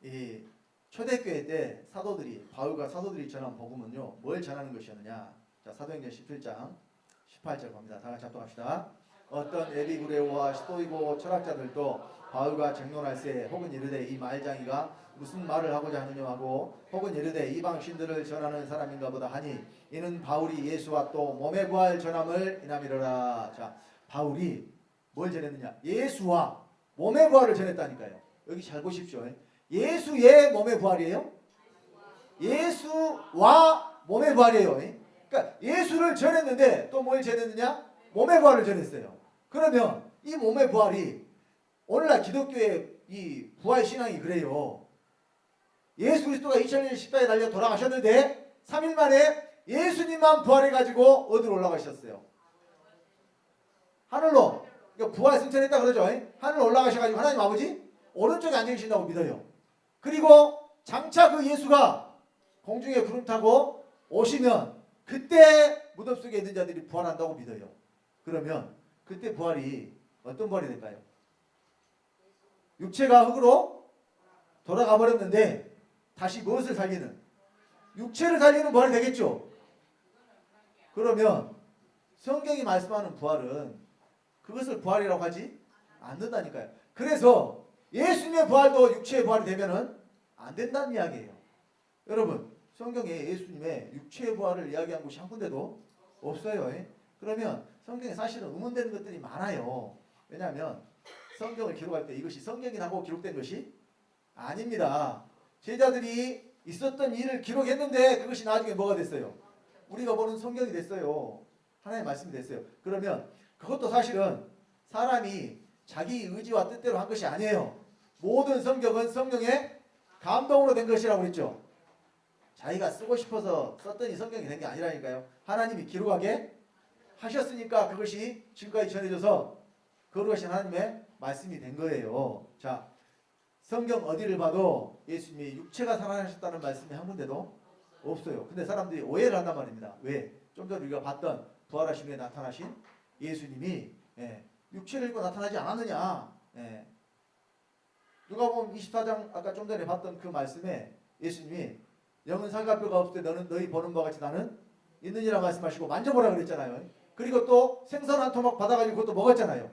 이 초대교회 때 사도들이 바울과 사도들이 전한 복음은요. 뭘 전하는 것이었느냐. 자, 사도행전 17장 18절 갑니다. 다 같이 합독합시다. 어떤 에비구레오와 스토이고 철학자들도 바울과 쟁론할세 혹은 이르되 이 말장이가 무슨 말을 하고자 하느냐 하고 혹은 이르되 이방 신들을 전하는 사람인가 보다 하니 이는 바울이 예수와 또 몸의 부활 전함을 인함이로라. 자, 바울이 뭘 전했느냐? 예수와 몸의 부활을 전했다니까요. 여기 잘 보십시오. 예수의 몸의 부활이에요? 예수와 몸의 부활이에요. 그러니까 예수를 전했는데 또 뭘 전했느냐? 몸의 부활을 전했어요. 그러면 이 몸의 부활이 오늘날 기독교의 이 부활 신앙이 그래요. 예수 그리스도가 2000년 십자가에 달려 돌아가셨는데 3일 만에 예수님만 부활해가지고 어디로 올라가셨어요? 하늘로. 그러니까 부활 승천했다 그러죠. 하늘로 올라가셔가지고 하나님 아버지 오른쪽에 앉아 계신다고 믿어요. 그리고 장차 그 예수가 공중에 구름 타고 오시면 그때 무덤 속에 있는 자들이 부활한다고 믿어요. 그러면 그때 부활이 어떤 부활이 될까요? 육체가 흙으로 돌아가 버렸는데 다시 무엇을 살리는? 육체를 살리는 부활이 되겠죠. 그러면 성경이 말씀하는 부활은 그것을 부활이라고 하지 않는다니까요. 그래서 예수님의 부활도 육체의 부활이 되면은 안 된다는 이야기예요. 여러분, 성경에 예수님의 육체의 부활을 이야기한 곳이 한 군데도 없어요. 그러면 성경에 사실은 의문되는 것들이 많아요. 왜냐하면 성경을 기록할 때 이것이 성경이라고 기록된 것이 아닙니다. 제자들이 있었던 일을 기록했는데 그것이 나중에 뭐가 됐어요? 우리가 보는 성경이 됐어요. 하나님의 말씀이 됐어요. 그러면 그것도 사실은 사람이 자기 의지와 뜻대로 한 것이 아니에요. 모든 성경은 성령의 감동으로 된 것이라고 그랬죠. 자기가 쓰고 싶어서 썼더니 성경이 된 게 아니라니까요. 하나님이 기록하게 하셨으니까 그것이 지금까지 전해져서 거룩하신 하나님의 말씀이 된 거예요. 자, 성경 어디를 봐도 예수님이 육체가 살아나셨다는 말씀이 한 군데도 없어요. 근데 사람들이 오해를 한단 말입니다. 왜? 좀 전에 우리가 봤던 부활하신 후에 나타나신 예수님이 육체를 입고 나타나지 않았느냐. 누가복음 24장 아까 좀 전에 봤던 그 말씀에 예수님이 영은 살갑뼈가 없을 때 너는 너희 보는 바와 같이 나는 있느니라 말씀하시고 만져보라 그랬잖아요. 그리고 또 생선 한 토막 받아가지고 그것도 먹었잖아요.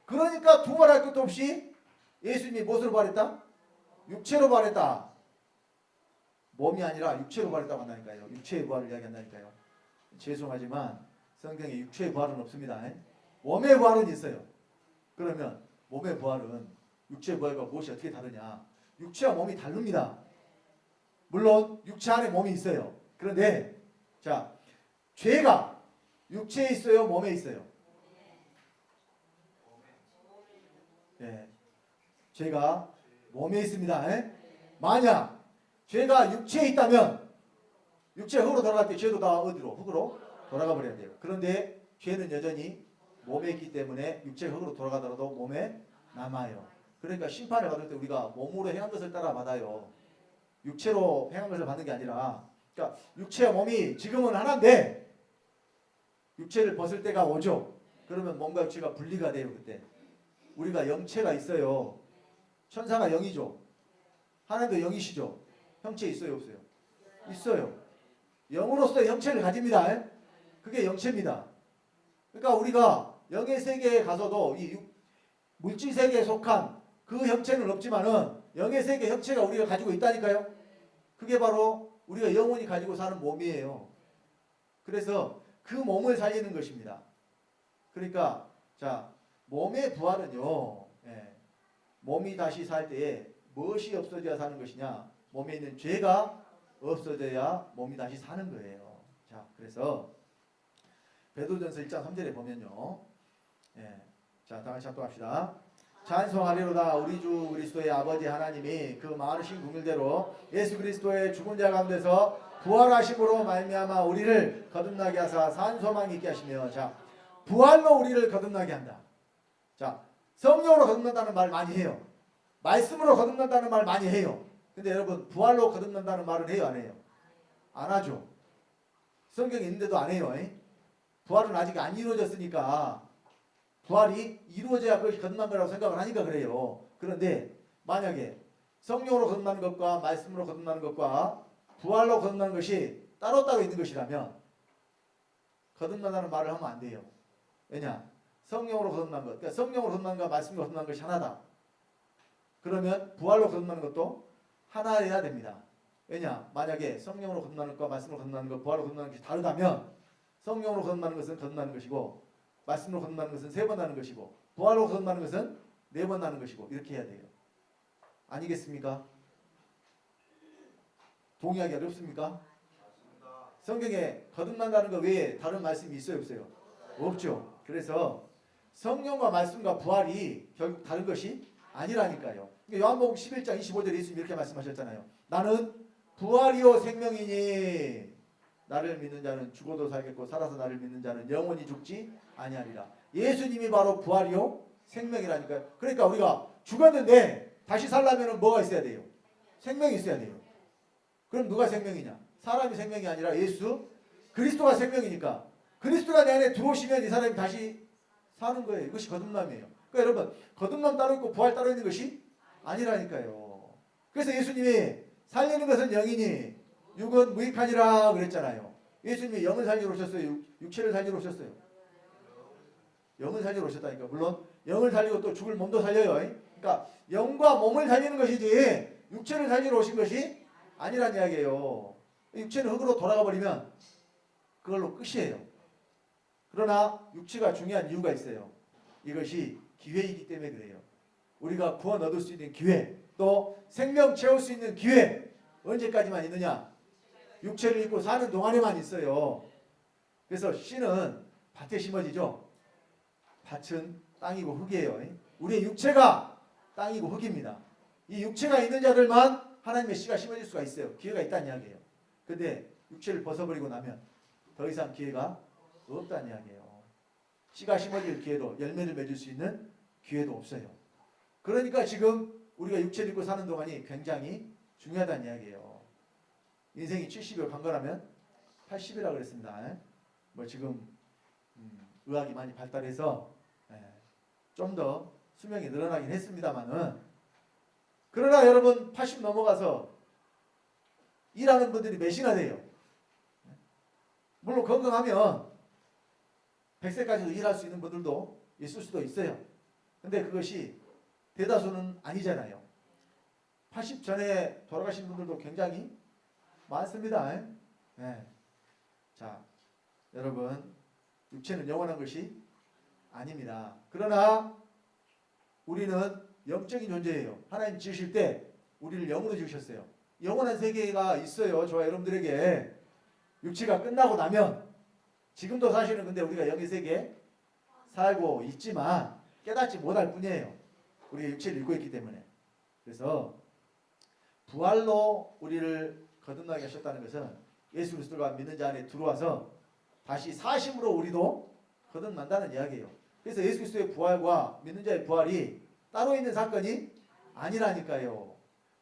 그러니까 두말할 것도 없이 예수님이 무엇으로 부활했다? 육체로 부활했다. 몸이 아니라 육체로 부활했다고 한다니까요. 육체의 부활을 이야기한다니까요. 죄송하지만 성경에 육체의 부활은 없습니다. 몸의 부활은 있어요. 그러면 몸의 부활은 육체의 부활과 무엇이 어떻게 다르냐? 육체와 몸이 다릅니다. 물론 육체 안에 몸이 있어요. 그런데 자, 죄가 육체에 있어요? 몸에 있어요? 예. 죄가 몸에 있습니다. 예? 만약 죄가 육체에 있다면 육체 흙으로 돌아갈 때 죄도 다 어디로? 흙으로 돌아가 버려야 돼요. 그런데 죄는 여전히 몸에 있기 때문에 육체 흙으로 돌아가더라도 몸에 남아요. 그러니까 심판을 받을 때 우리가 몸으로 행한 것을 따라 받아요. 육체로 행한 것을 받는 게 아니라, 그러니까 육체와 몸이 지금은 하나인데 육체를 벗을 때가 오죠. 그러면 몸과 육체가 분리가 돼요. 그때 우리가 영체가 있어요. 천사가 영이죠. 하나님도 영이시죠. 형체 있어요, 없어요? 있어요. 영으로서 형체를 가집니다. 그게 영체입니다. 그러니까 우리가 영의 세계에 가서도 이 물질 세계에 속한 그 형체는 없지만은 영의 세계 형체가 우리가 가지고 있다니까요. 그게 바로 우리가 영혼이 가지고 사는 몸이에요. 그래서 그 몸을 살리는 것입니다. 그러니까 자, 몸의 부활은요. 몸이 다시 살 때에 무엇이 없어져야 사는 것이냐? 몸에 있는 죄가 없어져야 몸이 다시 사는 거예요. 자, 그래서 베드로전서 1장 3절에 보면요. 자, 다 같이 합독합시다. 찬송하리로다. 우리 주 그리스도의 아버지 하나님이 그 많으신 긍휼대로 예수 그리스도의 죽은 자 가운데서 부활하심으로 말미암아 우리를 거듭나게 하사 산 소망이 있게 하시며, 자, 부활로 우리를 거듭나게 한다. 자, 성령으로 거듭난다는 말 많이 해요. 말씀으로 거듭난다는 말 많이 해요. 근데 여러분, 부활로 거듭난다는 말은 해요, 안 해요? 안 하죠. 성경에 있는데도 안 해요. 부활은 아직 안 이루어졌으니까 부활이 이루어져야 그것이 거듭난 거라고 생각을 하니까 그래요. 그런데 만약에 성령으로 거듭나는 것과 말씀으로 거듭나는 것과 부활로 거듭나는 것이 따로따로 있는 것이라면 거듭난다는 말을 하면 안 돼요. 왜냐? 성령으로 거듭난 것, 그러니까 성령으로 거듭난 것과 말씀으로 거듭난 것이 하나다. 그러면 부활로 거듭나는 것도 하나여야 됩니다. 왜냐? 만약에 성령으로 거듭나는 것과 말씀으로 거듭나는 것, 부활로 거듭나는 것이 다르다면 성령으로 거듭나는 것은 거듭나는 것이고 말씀으로 거듭나는 것은 3번 나는 것이고 부활로 거듭나는 것은 4번 나는 것이고 이렇게 해야 돼요. 아니겠습니까? 동의하기 어렵습니까? 성경에 거듭난다는 것 외에 다른 말씀이 있어요, 없어요? 없죠. 그래서 성령과 말씀과 부활이 결국 다른 것이 아니라니까요. 요한복음 11장 25절에 예수님이 이렇게 말씀하셨잖아요. 나는 부활이요 생명이니 나를 믿는 자는 죽어도 살겠고 살아서 나를 믿는 자는 영원히 죽지 아니하리라. 예수님이 바로 부활이요 생명이라니까요. 그러니까 우리가 죽었는데 다시 살려면 뭐가 있어야 돼요? 생명이 있어야 돼요. 그럼 누가 생명이냐? 사람이 생명이 아니라 예수 그리스도가 생명이니까 그리스도가 내 안에 들어오시면 이 사람이 다시 사는 거예요. 이것이 거듭남이에요. 그러니까 여러분, 거듭남 따로 있고 부활 따로 있는 것이 아니라니까요. 그래서 예수님이 살리는 것은 영이니 육은 무익하니라 그랬잖아요. 예수님이 영을 살리러 오셨어요? 육체를 살리러 오셨어요? 영을 살리러 오셨다니까. 물론 영을 살리고 또 죽을 몸도 살려요. 그러니까 영과 몸을 살리는 것이지 육체를 살리러 오신 것이 아니란 이야기예요. 육체는 흙으로 돌아가 버리면 그걸로 끝이에요. 그러나 육체가 중요한 이유가 있어요. 이것이 기회이기 때문에 그래요. 우리가 구원 얻을 수 있는 기회, 또 생명 채울 수 있는 기회, 언제까지만 있느냐? 육체를 입고 사는 동안에만 있어요. 그래서 씨는 밭에 심어지죠. 밭은 땅이고 흙이에요. 우리의 육체가 땅이고 흙입니다. 이 육체가 있는 자들만 하나님의 씨가 심어질 수가 있어요. 기회가 있다는 이야기예요. 근데 육체를 벗어버리고 나면 더 이상 기회가 없다는 이야기예요. 씨가 심어질 기회도, 열매를 맺을 수 있는 기회도 없어요. 그러니까 지금 우리가 육체를 입고 사는 동안이 굉장히 중요하다는 이야기예요. 인생이 70여 간 거라면 80이라고 그랬습니다. 뭐 지금 의학이 많이 발달해서 좀 더 수명이 늘어나긴 했습니다만은, 그러나 여러분 80 넘어가서 일하는 분들이 몇이나 돼요? 물론 건강하면 100세까지도 일할 수 있는 분들도 있을 수도 있어요. 근데 그것이 대다수는 아니잖아요. 80 전에 돌아가신 분들도 굉장히 많습니다. 자, 여러분, 육체는 영원한 것이 아닙니다. 그러나 우리는 영적인 존재예요. 하나님 지으실 때 우리를 영으로 지으셨어요. 영원한 세계가 있어요. 저와 여러분들에게. 육체가 끝나고 나면 지금도 사실은 근데 우리가 영의 세계에 살고 있지만 깨닫지 못할 뿐이에요. 우리가 육체를 입고 있기 때문에. 그래서 부활로 우리를 거듭나게 하셨다는 것은 예수 그리스도가 믿는 자 안에 들어와서 다시 사심으로 우리도 거듭난다는 이야기예요. 그래서 예수 그리스도의 부활과 믿는 자의 부활이 따로 있는 사건이 아니라니까요.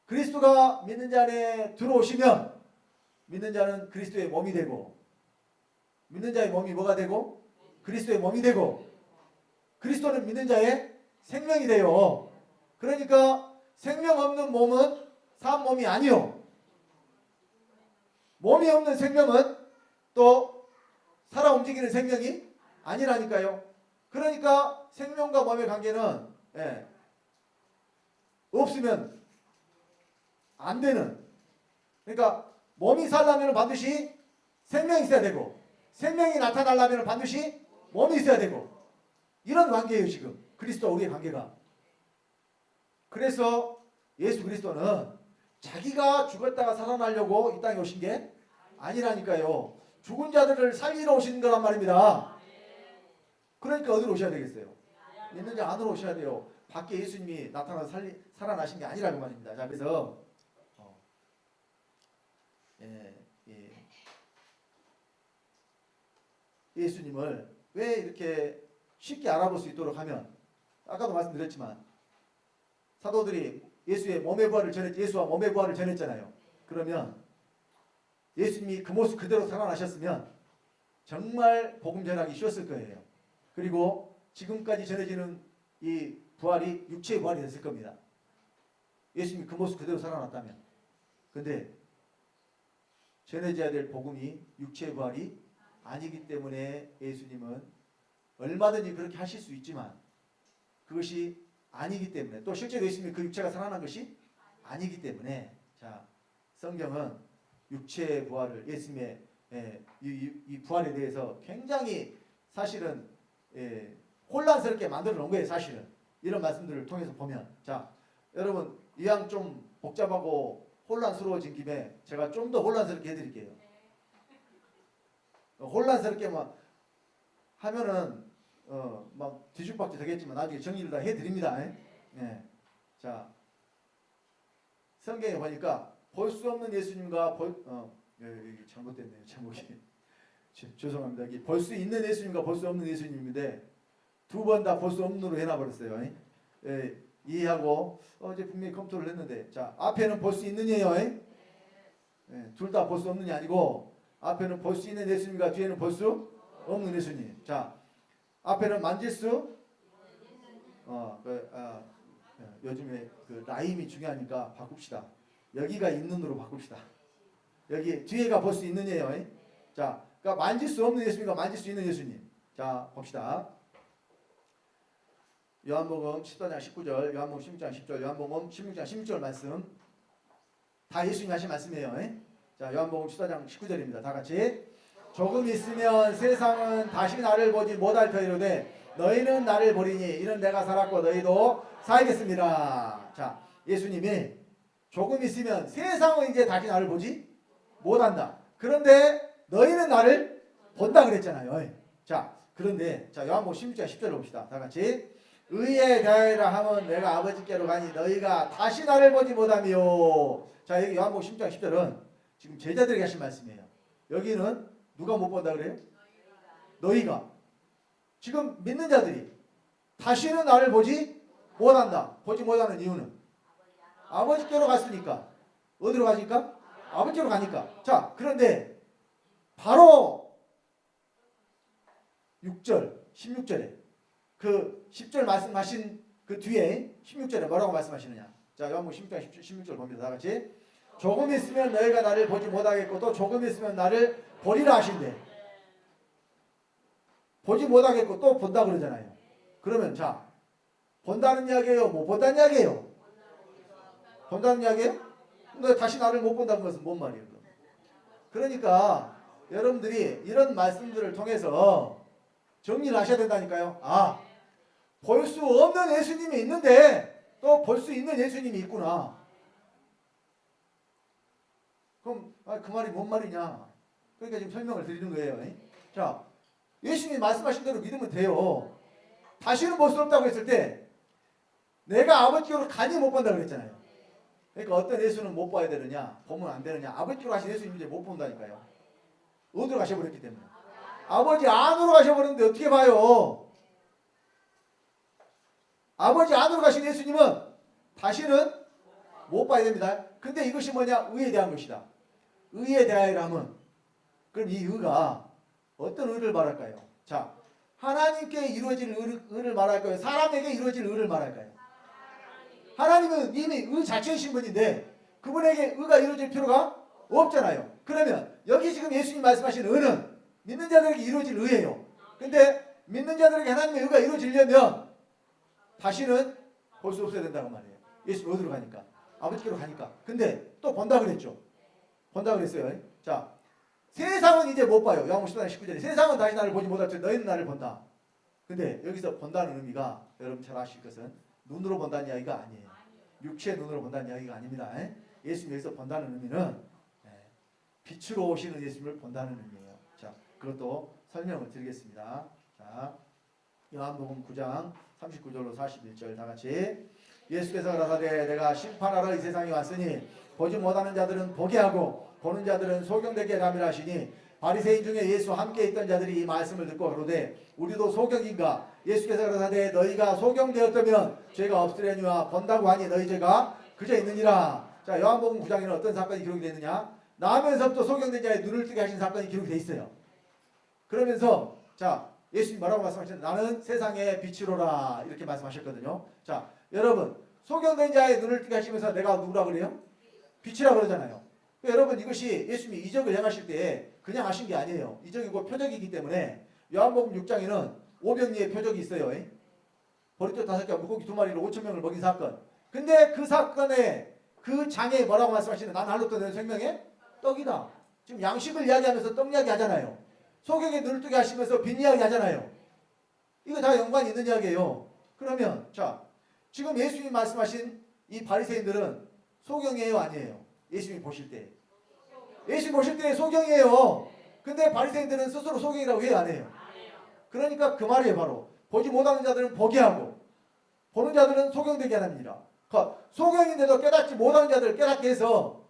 그리스도가 믿는 자 안에 들어오시면 믿는 자는 그리스도의 몸이 되고, 믿는 자의 몸이 뭐가 되고? 그리스도의 몸이 되고, 그리스도는 믿는 자의 생명이 돼요. 그러니까 생명 없는 몸은 산 몸이 아니요. 몸이 없는 생명은 또 살아 움직이는 생명이 아니라니까요. 그러니까 생명과 몸의 관계는 없으면 안 되는. 그러니까 몸이 살려면 반드시 생명이 있어야 되고, 생명이 나타나려면 반드시 몸이 있어야 되고, 이런 관계예요. 지금 그리스도와 우리의 관계가. 그래서 예수 그리스도는 자기가 죽었다가 살아나려고 이 땅에 오신 게 아니라니까요. 죽은 자들을 살리러 오신 거란 말입니다. 그러니까 어디로 오셔야 되겠어요? 믿는 자 안으로 오셔야 돼요. 밖에 예수님이 나타나서 살아나신 게 아니라는 말입니다. 자, 그래서 예수님을 왜 이렇게 쉽게 알아볼 수 있도록 하면, 아까도 말씀드렸지만 사도들이 예수와 몸의 부활을 전했잖아요. 그러면 예수님이 그 모습 그대로 살아나셨으면 정말 복음 전하기 쉬웠을 거예요. 그리고 지금까지 전해지는 이 부활이 육체의 부활이 됐을 겁니다. 예수님이 그 모습 그대로 살아났다면. 근데 전해져야 될 복음이 육체의 부활이 아니기 때문에 예수님은 얼마든지 그렇게 하실 수 있지만 그것이 아니기 때문에, 또 실제로 예수님이 그 육체가 살아난 것이 아니기 때문에, 자, 성경은 육체의 부활을, 예수님의 이 부활에 대해서 굉장히 사실은 혼란스럽게 만들어 놓은 거예요. 사실은 이런 말씀들을 통해서 보면. 자, 여러분 이왕 좀 복잡하고 혼란스러워진 김에 제가 좀 더 혼란스럽게 해드릴게요. 혼란스럽게 막 하면은 막 뒤죽박죽 되겠지만 나중에 정리를 다 해드립니다. 자, 성경에 보니까 볼 수 없는 예수님과 잘못됐네요. 제목이. 죄송합니다. 여기 볼 수 있는 예수님과 볼 수 없는 예수님인데 두 번 다 볼 수 없는으로 해놔버렸어요. 이해하고 어제 분명히 검토를 했는데, 자, 앞에는 볼 수 있는 예요. 둘 다 볼 수 없는 게 아니고 앞에는 볼 수 있는 예수님과 뒤에는 볼 수 없는 예수님. 자, 앞에는 만질 수 요즘에 그 라임이 중요하니까 바꿉시다. 여기가 있는으로 바꿉시다. 여기 뒤에가 볼 수 있는 예요. 자, 그러니까 만질 수 없는 예수님과 만질 수 있는 예수님. 자, 봅시다. 요한복음 14장 19절, 요한복음 16장 10절, 요한복음 16장 16절 말씀 다 예수님이 하신 말씀이에요. 자, 요한복음 14장 19절입니다. 다 같이. 조금 있으면 세상은 다시 나를 보지 못할 터이로되 너희는 나를 보리니 이는 내가 살았고 너희도 살겠습니다. 자, 예수님이 조금 있으면 세상은 이제 다시 나를 보지 못한다. 그런데 너희는 나를 본다 그랬잖아요. 자, 그런데 자, 요한복음 16장 10절을 봅시다. 다 같이. 의에 대하여라 하면 내가 아버지께로 가니 너희가 다시 나를 보지 못하며. 자, 여기 요한복음 16장 10절은 지금 제자들에게 하신 말씀이에요. 여기는 누가 못 본다 그래요? 너희가. 지금 믿는 자들이 다시는 나를 보지 못한다. 보지 못하는 이유는 아버지께로 갔으니까. 어디로 가니까? 아버지께로 가니까. 자, 그런데 바로 6절 16절에 그 10절 말씀하신 그 뒤에 16절에 뭐라고 말씀하시느냐. 자, 요한복음 16장 16절 봅니다. 다 같이. 조금 있으면 너희가 나를 보지 못하겠고 또 조금 있으면 나를 보리라 하신대. 보지 못하겠고 또 본다 그러잖아요. 그러면 자, 본다는 이야기예요? 못 본다는 이야기예요? 본다는 이야기예요? 근데 다시 나를 못 본다는 것은 뭔 말이에요? 그러니까 여러분들이 이런 말씀들을 통해서 정리를 하셔야 된다니까요. 아, 볼 수 없는 예수님이 있는데 또 볼 수 있는 예수님이 있구나. 그럼 그 말이 뭔 말이냐? 그러니까 지금 설명을 드리는 거예요. 자, 예수님이 말씀하신 대로 믿으면 돼요. 다시는 볼 수 없다고 했을 때 내가 아버지께로 간이 못 본다고 그랬잖아요. 그러니까 어떤 예수는 못 봐야 되느냐, 보면 안 되느냐. 아버지께로 가신 예수님 이제 못 본다니까요. 어디로 가셔버렸기 때문에. 아버지 안으로 가셔버렸는데 어떻게 봐요? 아버지 안으로 가신 예수님은 다시는 못 봐야 됩니다. 근데 이것이 뭐냐? 의에 대한 것이다. 의에 대하여라면 그럼 이 의가 어떤 의를 말할까요? 자, 하나님께 이루어질 의를 말할까요? 사람에게 이루어질 의를 말할까요? 하나님은 이미 의 자체이신 분인데 그분에게 의가 이루어질 필요가 없잖아요. 그러면 여기 지금 예수님 말씀하신 의는 믿는 자들에게 이루어질 의예요. 근데 믿는 자들에게 하나님의 의가 이루어지려면 다시는 볼 수 없어야 된다는 말이에요. 예수님 어디로 가니까? 아버지께로 가니까. 근데 또 본다 그랬죠. 본다 그랬어요. 자, 세상은 이제 못 봐요. 요한복음 14장 19절에 세상은 다시 나를 보지 못할 때 너희는 나를 본다. 근데 여기서 본다는 의미가 여러분 잘 아실 것은 눈으로 본다는 이야기가 아니에요. 육체의 눈으로 본다는 이야기가 아닙니다. 예수님 여기서 본다는 의미는 빛으로 오시는 예수님을 본다는 의미예요. 자, 그것도 설명을 드리겠습니다. 자, 요한복음 9장 39절로 41절 다 같이. 예수께서 가라사대 내가 심판하러 이 세상에 왔으니 보지 못하는 자들은 보게 하고 보는 자들은 소경되게 함이라 하시니 바리새인 중에 예수와 함께 있던 자들이 이 말씀을 듣고 그러되 우리도 소경인가? 예수께서 가라사대 너희가 소경되었다면 죄가 없으려니와 본다고 하니 너희 죄가 그저 있느니라. 자, 요한복음 9장에는 어떤 사건이 기록이 되어 있느냐? 나면서부터 소경된 자의 눈을 뜨게 하신 사건이 기록이 되어 있어요. 그러면서 자, 예수님 뭐라고 말씀하셨는데 나는 세상의 빛이로라 이렇게 말씀하셨거든요. 자, 여러분 소경된 자의 눈을 뜨게 하시면서 내가 누구라 그래요? 빛이라 그러잖아요. 여러분 이것이 예수님이 이적을 행하실 때 그냥 하신 게 아니에요. 이적이고 표적이기 때문에 요한복음 6장에는 오병이의 표적이 있어요. 보리떡 5개와 물고기 2마리로 5,000명을 먹인 사건. 근데 그 사건에 그 장에 뭐라고 말씀하시는 난 알로 떠는 생명의 떡이다. 지금 양식을 이야기하면서 떡 이야기 하잖아요. 소경의 눈을 뜨게 하시면서 빛 이야기 하잖아요. 이거 다 연관이 있는 이야기예요. 그러면 자, 지금 예수님이 말씀하신 이 바리새인들은 소경이에요, 아니에요? 예수님이 보실 때. 예수님 보실 때 소경이에요. 근데 바리새인들은 스스로 소경이라고 해요, 안 해요? 그러니까 그 말이에요, 바로. 보지 못하는 자들은 보게 하고 보는 자들은 소경되게 하랍니다. 그러니까 소경인데도 깨닫지 못하는 자들을 깨닫게 해서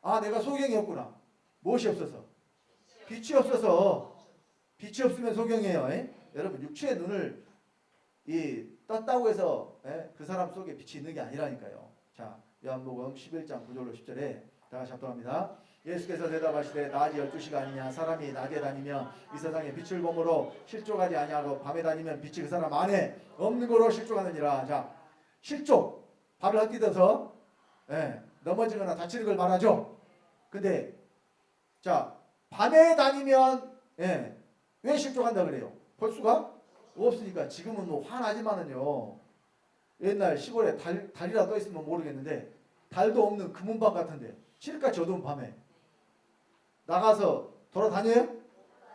아, 내가 소경이었구나. 무엇이 없어서? 빛이 없어서. 빛이 없으면 소경이에요. 여러분 육체의 눈을 떴다고 해서 그 사람 속에 빛이 있는 게 아니라니까요. 자, 요한복음 11장 9절로 10절에 다 같이 합독합니다. 예수께서 대답하시되 낮이 12시가 아니냐 사람이 낮에 다니며 이 세상에 빛을 보므로 실족하지 아니하고 밤에 다니면 빛이 그 사람 안에 없는 거로 실족하느니라. 자, 실족 발을 헛디뎌서 넘어지거나 다치는 걸 말하죠. 근데 자, 밤에 다니면 왜 실족한다 그래요? 볼 수가 없으니까. 지금은 뭐 화나지만은요, 옛날 시골에 달이라 떠 있으면 모르겠는데 달도 없는 금은밤 같은데 칠흑같이 어두운 밤에 나가서 돌아다녀요?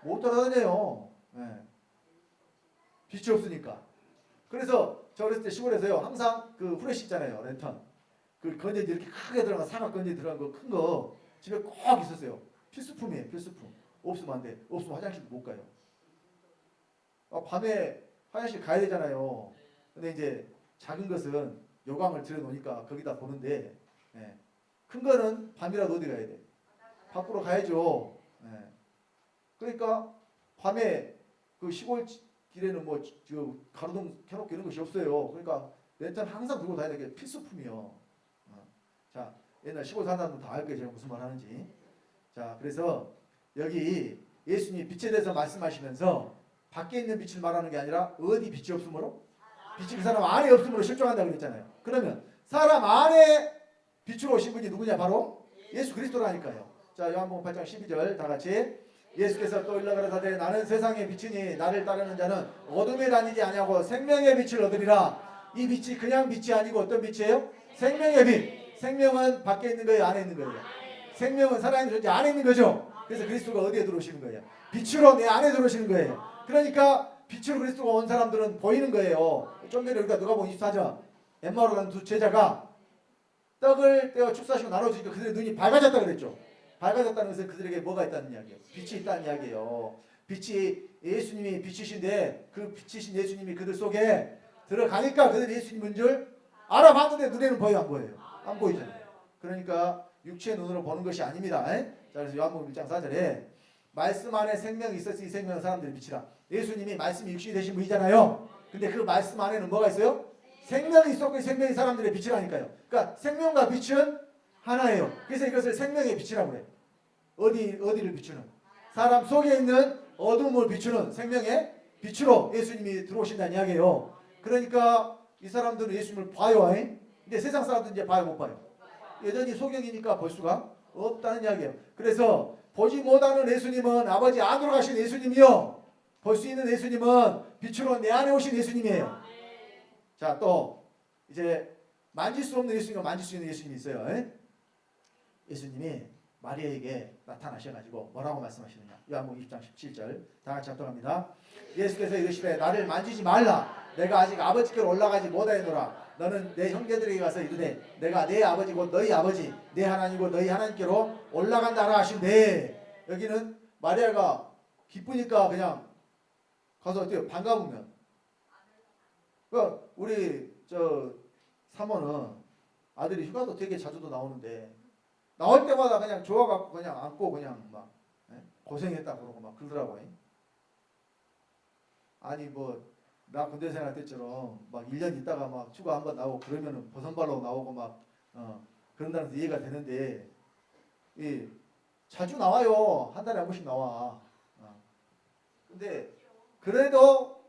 못 돌아다녀요. 빛이 없으니까. 그래서 저 어렸을 때 시골에서요 항상 그 후레쉬 있잖아요, 랜턴. 그 건전지 이렇게 크게 들어간 사각 건전지 들어간 거 큰 거 집에 꼭 있었어요. 필수품이에요, 필수품. 없으면 안 돼. 없으면 화장실도 못 가요. 밤에 화장실 가야 되잖아요. 근데 이제 작은 것은 요강을 들여놓으니까 거기다 보는데 큰 거는 밤이라도 어디 가야 돼? 밖으로 가야죠. 그러니까 밤에 그 시골 길에는 뭐 가로등 켜놓고 이런 것이 없어요. 그러니까 랜턴 항상 들고 다니는 게 필수품이요. 자, 옛날 시골 사는 사람은 다 알 거예요, 제가 무슨 말 하는지. 자, 그래서 여기 예수님이 빛에 대해서 말씀하시면서 밖에 있는 빛을 말하는 게 아니라 어디 빛이 없으므로? 빛이 그 사람 안에 없으므로 실종한다고 그랬잖아요. 그러면 사람 안에 빛으로 오신 분이 누구냐? 바로 예수 그리스도라니까요. 자, 요한복음 8장 12절 다 같이. 예수께서 또 일러가라사대 나는 세상의 빛이니 나를 따르는 자는 어둠에 다니지 아니하고 생명의 빛을 얻으리라. 이 빛이 그냥 빛이 아니고 어떤 빛이에요? 생명의 빛. 생명은 밖에 있는 거예요, 안에 있는 거예요? 생명은 살아있는 존재 안에 있는 거죠. 그래서 그리스도가 어디에 들어오시는 거예요? 빛으로 내 안에 들어오시는 거예요. 그러니까 빛으로 그리스도가 온 사람들은 보이는 거예요. 좀 전에 우리가 누가복음 24장 엠마오로 간 두 제자가 떡을 떼어 축사하시고 나눠주니까 그들의 눈이 밝아졌다 그랬죠. 밝아졌다는 것은 그들에게 뭐가 있다는 이야기예요? 빛이 있다는 이야기예요. 빛이 예수님이 빛이신데 그 빛이신 예수님이 그들 속에 들어가니까 그들이 예수님인 줄 알아봤는데 눈에는 보여요, 안 보여요? 안 보이잖아요. 그러니까 육체의 눈으로 보는 것이 아닙니다. 자, 그래서 요한복음 1장 4절에 말씀 안에 생명이 있었으니 이 생명은 사람들의 빛이라. 예수님이 말씀이 육신이 되신 분이잖아요. 근데 그 말씀 안에는 뭐가 있어요? 생명이 있었고 이 생명이 사람들의 빛이라니까요. 그러니까 생명과 빛은 하나예요. 그래서 이것을 생명의 빛이라고 그래요. 어디를 비추는? 사람 속에 있는 어둠을 비추는 생명의 빛으로 예수님이 들어오신다는 이야기예요. 그러니까 이 사람들은 예수님을 봐요. 근데 세상 사람들은 이제 봐요, 못 봐요? 여전히 소경이니까 볼 수가 없다는 이야기예요. 그래서 보지 못하는 예수님은 아버지 안으로 가신 예수님이요. 볼 수 있는 예수님은 빛으로 내 안에 오신 예수님이에요. 자, 또 이제 만질 수 없는 예수님과 만질 수 있는 예수님이 있어요. 예수님이 마리아에게 나타나셔가지고 뭐라고 말씀하시느냐. 요한복음 20장 17절 다 같이 합독합니다. 예수께서 이르시되 나를 만지지 말라. 내가 아직 아버지께로 올라가지 못하노라. 너는 내 형제들에게 가서 이르되 내가 내 아버지 곧 너희 아버지 내 하나님이고 너희 하나님께로 올라간다라 하신대. 여기는 마리아가 기쁘니까 그냥 가서 어때요? 반가우면. 우리 저 사모는 아들이 휴가도 되게 자주도 나오는데 나올 때마다 그냥 좋아갖고 그냥 안고 그냥 막 고생했다 그러고 막 그러더라고요. 아니 뭐 나 군대 생활 때처럼 막 1년 있다가 막 휴가 한번 나오고 그러면은 버선발로 나오고 막 그런다는 데 이해가 되는데 자주 나와요. 한 달에 한 번씩 나와. 근데 그래도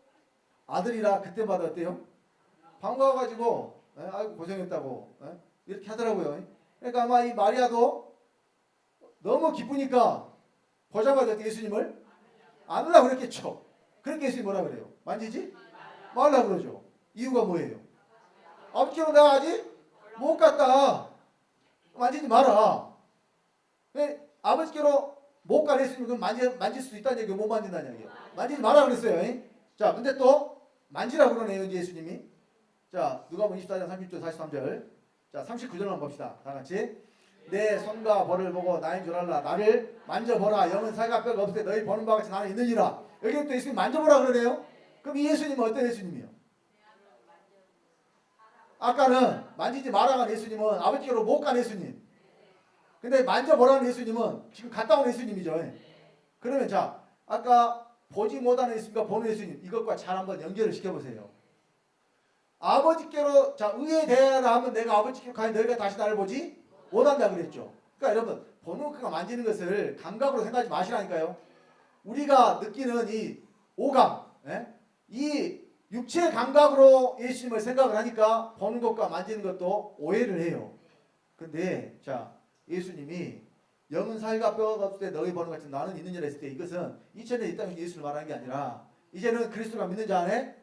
아들이라 그때마다 어때요? 반가워가지고 아이고 고생했다고 이렇게 하더라고요. 그러니까 아마 이 마리아도 너무 기쁘니까 보자마자 예수님을 안으려고 그랬겠죠. 그렇게 예수님 뭐라 그래요? 만지지 말라 그러죠. 이유가 뭐예요? 아버지로 내가 아직 못 갔다. 만지지 마라. 아버지께로 못 간 예수님은 만질 수 있다는 얘기예요? 못 만진다는 얘기예요? 만지지 마라 그랬어요. 자, 근데 또 만지라고 그러네요, 이제 예수님이. 자, 누가복음 24장 30절 43절. 자, 39절만 봅시다. 다 같이. 내 손과 볼을 보고 나인 줄 알라. 나를 만져보라. 영은 살과 뼈가 없을 때 너희 보는 바와 같이 나는 있느니라. 여기 또 예수님 만져보라 그러네요. 그럼 이 예수님은 어떤 예수님이요? 아까는 만지지 말아간 예수님은 아버지께로 못 간 예수님. 근데 만져보라는 예수님은 지금 갔다 온 예수님이죠. 그러면 자, 아까 보지 못하는 예수님과 보는 예수님 이것과 잘 한번 연결을 시켜보세요. 아버지께로 자 의에 대하라 하면 내가 아버지께로 가니 너희가 다시 나를 보지 못한다 그랬죠. 그러니까 여러분 보는 것과 만지는 것을 감각으로 생각하지 마시라니까요. 우리가 느끼는 이 오감, 이 육체 감각으로 예수님을 생각을 하니까 보는 것과 만지는 것도 오해를 해요. 근데 자 예수님이 영은 살과 뼈가 없을 때 너희 보는 것 같이 나는 있는 자라 했을 때 이것은 2000년 이 땅에 예수를 말하는 게 아니라 이제는 그리스도가 믿는 자 안에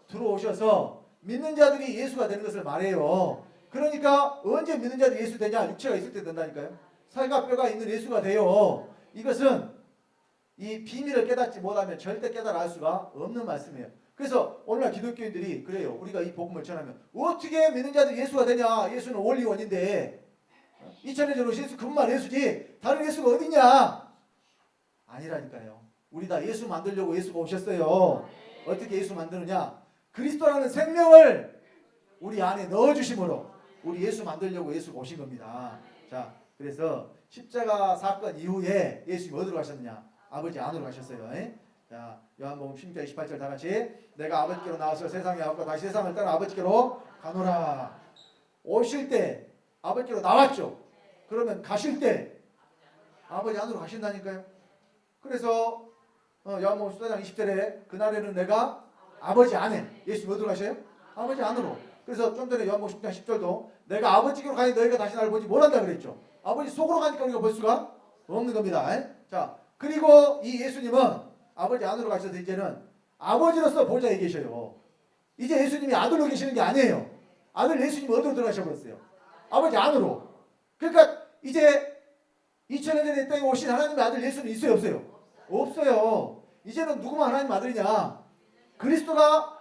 들어오셔서 믿는 자들이 예수가 되는 것을 말해요. 그러니까 언제 믿는 자들이 예수 되냐? 육체가 있을 때 된다니까요. 살과 뼈가 있는 예수가 돼요. 이것은 이 비밀을 깨닫지 못하면 절대 깨달아 알 수가 없는 말씀이에요. 그래서 오늘날 기독교인들이 그래요. 우리가 이 복음을 전하면 어떻게 믿는 자들이 예수가 되냐? 예수는 원리원인데 2000년 전에 예수 그분만 예수지 다른 예수가 어디냐? 아니라니까요. 우리 다 예수 만들려고 예수가 오셨어요. 어떻게 예수 만드느냐? 그리스도라는 생명을 우리 안에 넣어주심으로 우리 예수 만들려고 예수가 오신 겁니다. 자, 그래서 십자가 사건 이후에 예수님이 어디로 가셨느냐? 아버지 안으로 가셨어요. 자, 요한복음 16장 28절 다 같이 내가 아버지께로 나와서 세상에 왔고 다시 세상을 떠나 아버지께로 가노라. 오실 때 아버지께로 나왔죠. 그러면 가실 때 아버지 안으로 가신다니까요. 그래서 요한복음 14장 20절에 그날에는 내가 아버지 안에 예수님 어디로 가셔요? 아버지 안으로. 그래서 좀 전에 요한복음 10장 10절도 내가 아버지께로 가니 너희가 다시 나를 보지 못한다 그랬죠. 아버지 속으로 가니까 우리가 볼 수가 없는 겁니다. 자, 그리고 이 예수님은 아버지 안으로 가셔서 이제는 아버지로서 보좌에 계셔요. 이제 예수님이 아들로 계시는 게 아니에요. 아들 예수님이 어디로 들어가셔 버렸어요? 아버지 안으로. 그러니까 이제 2000년 전에 이 땅에 오신 하나님의 아들 예수는 있어요 없어요? 없어요. 이제는 누구만 하나님 아들이냐? 그리스도가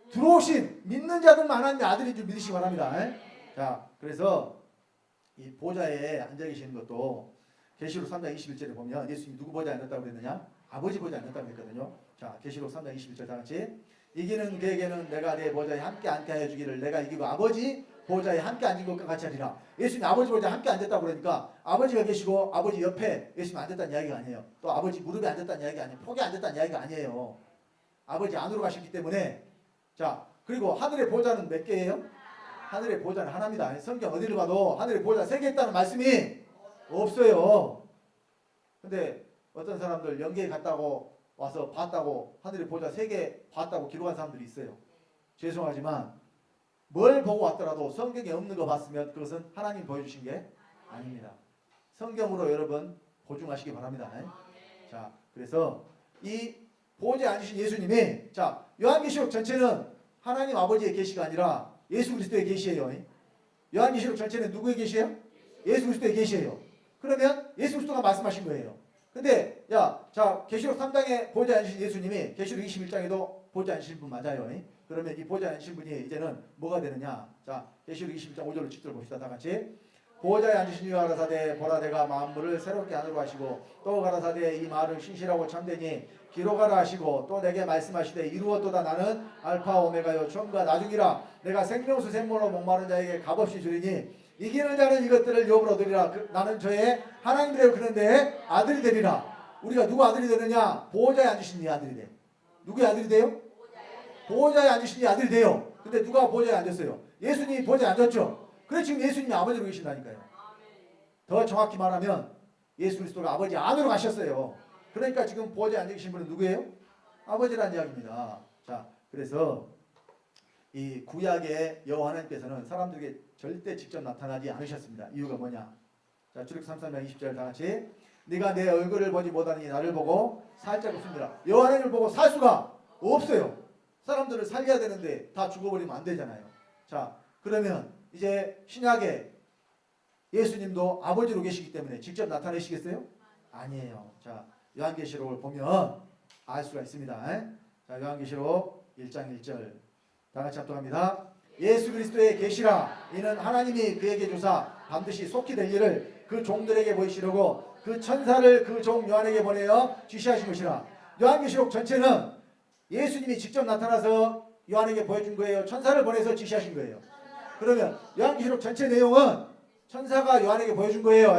들어오신 믿는 자들만 하나님의 아들인 줄 믿으시기 바랍니다. 자, 그래서 이 보좌에 앉아 계시는 것도 계시록 3장 21절에 보면 예수님이 누구 보좌에 앉았다고 그랬느냐? 아버지 보좌에 앉았다고 했거든요. 자, 계시록 3장 21절 다 같이. 이기는 그에게는 내가 내 보좌에 함께 앉게 하여 주기를 내가 이기고 아버지 보좌에 함께 앉은 것과 같이 하리라. 예수님 아버지 보좌에 함께 앉았다고 그러니까 아버지가 계시고 아버지 옆에 예수님 앉았다는 이야기가 아니에요. 또 아버지 무릎에 앉았다는 이야기가 아니에요. 폭에 앉았다는 이야기가 아니에요. 아버지 안으로 가셨기 때문에. 자, 그리고 하늘의 보좌는 몇 개예요? 하늘의 보좌는 하나입니다. 성경 어디를 봐도 하늘의 보좌 3개 있다는 말씀이 없어요. 근데 어떤 사람들 연계에 갔다고 와서 봤다고 하늘의 보좌 3개 봤다고 기록한 사람들이 있어요. 죄송하지만 뭘 보고 왔더라도 성경에 없는 거 봤으면 그것은 하나님 보여주신 게 아닙니다. 성경으로 여러분 보증하시기 바랍니다. 자, 그래서 이 보좌에 앉으신 예수님이, 자, 요한계시록 전체는 하나님 아버지의 계시가 아니라 예수 그리스도의 계시예요. 요한계시록 전체는 누구의 계시예요? 예수 그리스도의 계시예요. 그러면 예수 그리스도가 말씀하신 거예요. 근데 자, 계시록 3장에 보좌에 앉으신 예수님이 계시록 21장에도 보좌에 앉으신 분 맞아요. 그러면 이 보좌에 앉으신 분이 이제는 뭐가 되느냐? 자, 계시록 21장 5절로 10절 봅시다. 다 같이. 보좌에 앉으신 이와 가라사대 보라 내가 만물을 새롭게 하늘로 하시고 또 가라사대 이 말은 신실하고 참되니 기록하라 하시고 또 내게 말씀하시되 이루었도다. 나는 알파 오메가요 처음과 나중이라. 내가 생명수 샘물로 목마른 자에게 값없이 주리니 이기는 자는 이것들을 유업으로 얻으리라. 나는 저의 하나님 되어 그런데 아들이 되리라. 우리가 누구 아들이 되느냐? 보좌에 앉으신 이 아들이 돼. 누구의 아들이 돼요? 보좌에 앉으신 이 아들이 돼요. 근데 누가 보좌에 앉았어요? 예수님이 보좌에 앉았죠. 그래서 지금 예수님이 아버지로 계신다니까요. 더 정확히 말하면 예수 그리스도가 아버지 안으로 가셨어요. 그러니까 지금 보좌에 앉아 계신 분은 누구예요? 아버지라는 이야기입니다. 자, 그래서 이 구약의 여호와 하나님께서는 사람들에게 절대 직접 나타나지 않으셨습니다. 이유가 뭐냐? 자, 출애굽 33장 20절 다 같이. 네가 내 얼굴을 보지 못하니 나를 보고 살 자가 없습니다. 여호와 하나님을 보고 살 수가 없어요. 사람들을 살려야 되는데 다 죽어버리면 안 되잖아요. 자, 그러면 이제 신약에 예수님도 아버지로 계시기 때문에 직접 나타내시겠어요? 아니에요. 자, 요한계시록을 보면 알 수가 있습니다. 자, 요한계시록 1장 1절 다 같이 합독합니다. 예수 그리스도의 계시라. 이는 하나님이 그에게 주사 반드시 속히 될 일을 그 종들에게 보이시려고 그 천사를 그 종 요한에게 보내어 지시하신 것이라. 요한계시록 전체는 예수님이 직접 나타나서 요한에게 보여준 거예요? 천사를 보내서 지시하신 거예요? 그러면 요한계시록 전체 내용은 천사가 요한에게 보여준 거예요.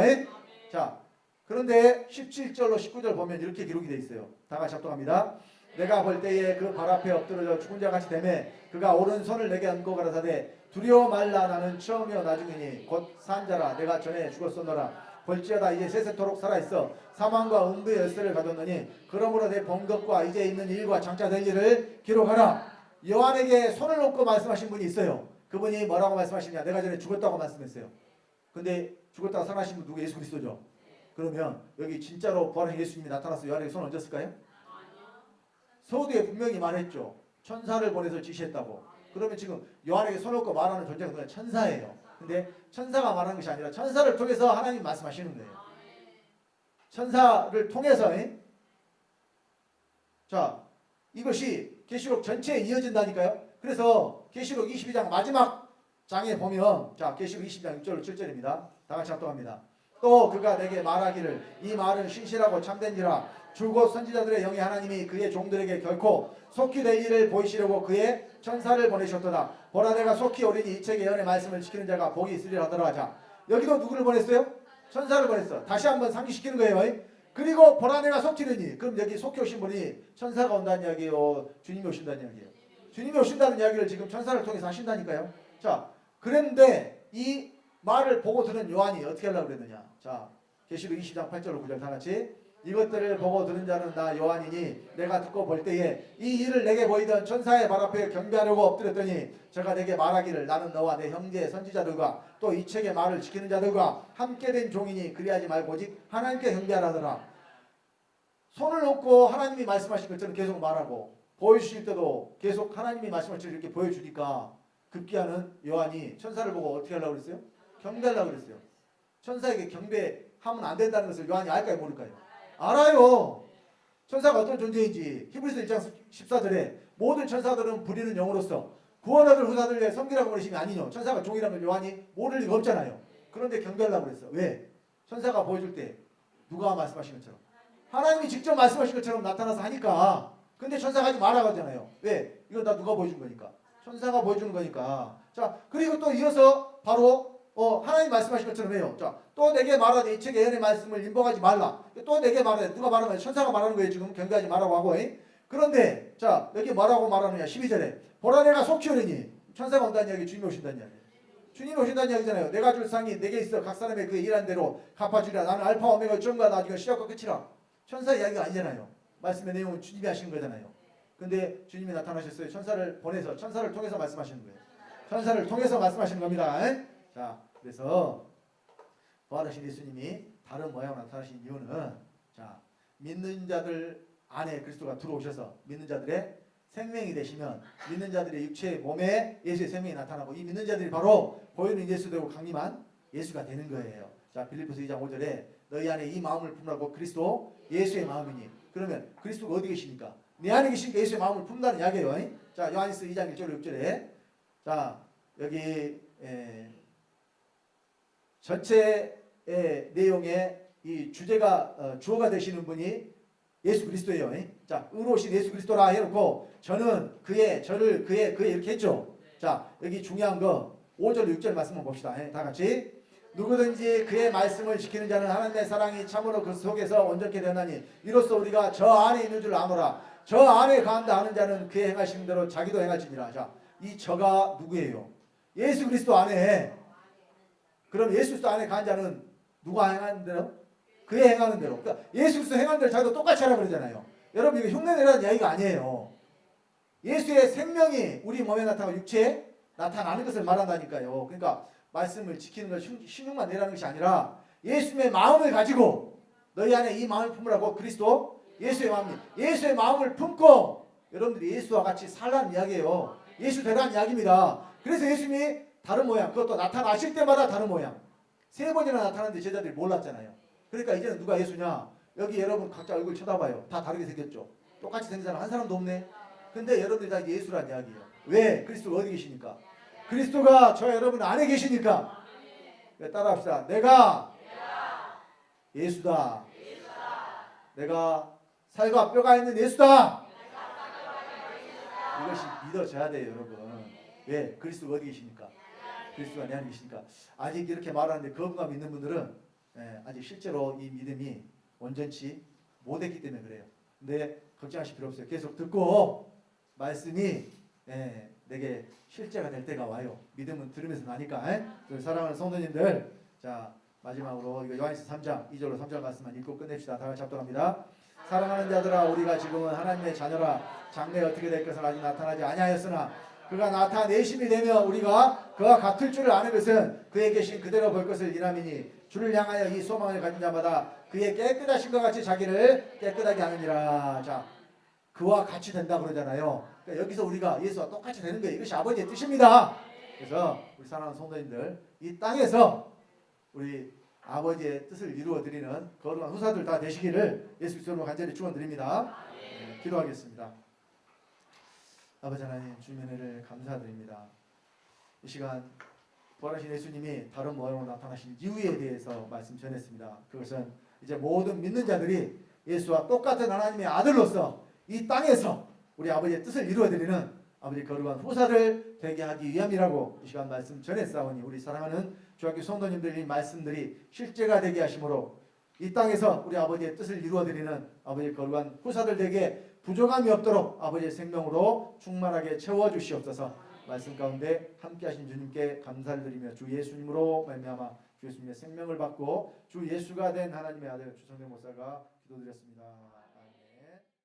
자, 그런데 17절로 19절 보면 이렇게 기록이 되어 있어요. 다 같이 합독합니다. 내가 볼 때에 그 발 앞에 엎드려 죽은 자 같이 되매 그가 오른손을 내게 얹고 가라사대 두려워 말라. 나는 처음이요 나중이니 곧 산자라. 내가 전에 죽었었노라. 볼지어다 이제 세세토록 살아있어 사망과 음부의 열쇠를 가졌느니 그러므로 내 본 것과 이제 있는 일과 장차 될 일을 기록하라. 요한에게 손을 놓고 말씀하신 분이 있어요. 그분이 뭐라고 말씀하시냐? 내가 전에 죽었다고 말씀했어요. 근데 죽었다가 살아나신 분 누구? 예수 그리스도죠. 그러면 여기 진짜로 부활한 예수님이 나타나서 요한에게 손을 얹었을까요? 서두에 분명히 말했죠. 천사를 보내서 지시했다고. 그러면 지금 요한에게 손을 얹고 말하는 존재가 그냥 천사예요. 근데 천사가 말하는 것이 아니라 천사를 통해서 하나님 말씀하시는 거예요. 천사를 통해서. 자, 이것이 계시록 전체에 이어진다니까요. 그래서 계시록 22장 마지막 장에 보면, 자, 계시록 22장 6절로 7절입니다. 다 같이 합독합니다. 또 그가 내게 말하기를 이 말은 신실하고 참된지라. 줄곧 선지자들의 영이 하나님이 그의 종들에게 결코 속히 될 일을 보이시려고 그의 천사를 보내셨도다. 보라 내가 속히 오리니 이 책의 예언의 말씀을 지키는 자가 복이 있으리라 하더라. 하자. 여기도 누구를 보냈어요? 천사를 보냈어. 다시 한번 상기시키는 거예요. 그리고 보라 내가 속히 오리니. 그럼 여기 속히 오신 분이 천사가 온다는 이야기예요? 주님이 오신다는 이야기예요? 주님이 오신다는 이야기를 지금 천사를 통해서 하신다니까요. 자, 그런데 이 말을 보고 들은 요한이 어떻게 하려고 그랬느냐? 자, 계시록 20장 8절로 9절 다 같이. 이것들을 보고 들은 자는 나 요한이니 내가 듣고 볼 때에 이 일을 내게 보이던 천사의 발 앞에 경배하려고 엎드렸더니 저가 내게 말하기를 나는 너와 내 형제 선지자들과 또 이 책의 말을 지키는 자들과 함께 된 종이니 그리하지 말고 오직 하나님께 경배하라더라. 손을 놓고 하나님이 말씀하신 것처럼 계속 말하고 보여주실 때도 계속 하나님이 말씀하신 것처럼 이렇게 보여주니까 급기야는 요한이 천사를 보고 어떻게 하려고 그랬어요? 경배하려고 그랬어요. 천사에게 경배하면 안 된다는 것을 요한이 알까요 모를까요? 알아요. 천사가 어떤 존재인지. 히브리서 1장 14절에 모든 천사들은 부리는 영으로서 구원받을 후사들의 섬기라고 그러시면 아니뇨. 천사가 종이라면 요한이 모를 리가 없잖아요. 그런데 경배하려고 그랬어. 왜? 천사가 보여줄 때 누가 말씀하신 것처럼 하나님이 직접 말씀하신 것처럼 나타나서 하니까. 근데 천사가 하지 말라고 하잖아요. 왜? 이건 다 누가 보여준 거니까. 천사가 보여주는 거니까. 자, 그리고 또 이어서 바로 하나님 말씀하신 것처럼 해요. 자, 또 내게 말하되 이 책의 예언의 말씀을 인봉하지 말라. 또 내게 말하되 누가 말하는 거예요? 천사가 말하는 거예요. 지금 경계하지 말라고 하고. 그런데 자, 여기 뭐라고 말하느냐? 12절에 보라 내가 속히 오리니. 천사가 온다는 이야기, 주님이 오신다는 이야기. 주님이 오신다는 이야기잖아요. 내가 줄 상이 내게 있어 각 사람의 그 일한 대로 갚아주리라. 나는 알파 오메가 처음과 나중에 시작과 끝이라. 천사 이야기가 아니잖아요. 말씀의 내용은 주님이 하시는 거잖아요. 근데 주님이 나타나셨어요. 천사를 보내서 천사를 통해서 말씀하시는 거예요. 천사를 통해서 말씀하시는 겁니다. 자, 그래서 부활하신 예수님이 다른 모양으로 나타나신 이유는 자, 믿는 자들 안에 그리스도가 들어오셔서 믿는 자들의 생명이 되시면 믿는 자들의 육체의 몸에 예수의 생명이 나타나고 이 믿는 자들이 바로 보이는 예수 되고 강림한 예수가 되는 거예요. 자, 빌립보서 2장 5절에 너희 안에 이 마음을 품라고 그리스도 예수의 마음이니. 그러면 그리스도가 어디 계십니까? 내 안에 계시니까 예수의 마음을 품다는 이야기예요. 자, 요한일서 2장 1절 6절에 자, 여기 전체의 내용의 이 주제가 주어가 되시는 분이 예수 그리스도예요. 자, 의로우신 예수 그리스도라 해놓고 저는 그의, 저를 그의 이렇게 했죠. 자, 여기 중요한 거 5절 6절 말씀을 봅시다. 다 같이. 누구든지 그의 말씀을 지키는 자는 하나님의 사랑이 참으로 그 속에서 온전케 되었나니 이로써 우리가 저 안에 있는 줄 아노라. 저 안에 거한다 하는 자는 그의 행하신 대로 자기도 행할지니라. 자, 이 저가 누구예요? 예수 그리스도 안에. 그럼 예수 그리스도 안에 간 자는 누가 행하는 대로? 그의 행하는 대로. 그러니까 예수 그리스도 행하는 대로 자기도 똑같이 하라고 그러잖아요. 여러분 이거 흉내내라는 이야기가 아니에요. 예수의 생명이 우리 몸에 나타나고 육체에 나타나는 것을 말한다니까요. 그러니까 말씀을 지키는 것 신용만 내라는 것이 아니라 예수의 마음을 가지고 너희 안에 이 마음을 품으라고 그리스도 예수의 마음이 예수의 마음을 품고 여러분들이 예수와 같이 살라는 이야기예요. 예수 되라는 이야기입니다. 그래서 예수님이 다른 모양 그것도 나타나실 때마다 다른 모양 3번이나 나타나는데 제자들이 몰랐잖아요. 그러니까 이제는 누가 예수냐? 여기 여러분 각자 얼굴 쳐다봐요. 다 다르게 생겼죠. 똑같이 생긴 사람 한 사람도 없네. 근데 여러분들이 다 예수란 이야기예요. 왜? 그리스도가 어디 계시니까? 그리스도가 저 여러분 안에 계시니까. 따라합시다. 내가 예수다. 내가 살과 뼈가 있는 예수다. 이것이 믿어져야 돼요, 여러분. 왜? 그리스도가 어디 계시니까? 그리스도가 내 안에 계시니까. 아직 이렇게 말하는데 거부감 있는 분들은 아직 실제로 이 믿음이 온전치 못했기 때문에 그래요. 근데 걱정하실 필요 없어요. 계속 듣고 말씀이 내게 실제가 될 때가 와요. 믿음은 들으면서 나니까. 사랑하는 성도님들, 자 마지막으로 이거 요한일서 3장 2절로 3절 말씀만 읽고 끝냅시다. 다 같이 합독합니다. 사랑하는 자들아, 우리가 지금은 하나님의 자녀라. 장래에 어떻게 될 것은 아직 나타나지 아니하였으나 그가 나타내심이 되면 우리가 그와 같을 줄을 아는 것은 그에 계신 그대로 볼 것을 이남이니 주를 향하여 이 소망을 가진 자마다 그의 깨끗하신 것 같이 자기를 깨끗하게 하느니라. 자, 그와 같이 된다 그러잖아요. 그러니까 여기서 우리가 예수와 똑같이 되는 거예요. 이것이 아버지의 뜻입니다. 그래서 우리 사랑하는 성도님들, 이 땅에서 우리 아버지의 뜻을 이루어드리는 거룩한 후사들 다 되시기를 예수 그리스도로 간절히 축원드립니다. 기도하겠습니다. 아버지 하나님, 주님의 은혜를 감사드립니다. 이 시간 부활하신 예수님이 다른 모양으로 나타나신 이유에 대해서 말씀 전했습니다. 그것은 이제 모든 믿는 자들이 예수와 똑같은 하나님의 아들로서 이 땅에서 우리 아버지의 뜻을 이루어드리는 아버지 거룩한 후사를 되게 하기 위함이라고 이 시간 말씀 전했사오니 우리 사랑하는 주학교 성도님들 이 말씀들이 실제가 되게 하심으로 이 땅에서 우리 아버지의 뜻을 이루어드리는 아버지 거룩한 후사들 되게 부족함이 없도록 아버지의 생명으로 충만하게 채워주시옵소서. 말씀 가운데 함께하신 주님께 감사를 드리며 주 예수님으로 말미암아 주 예수님의 생명을 받고 주 예수가 된 하나님의 아들 주성대 목사가 기도드렸습니다.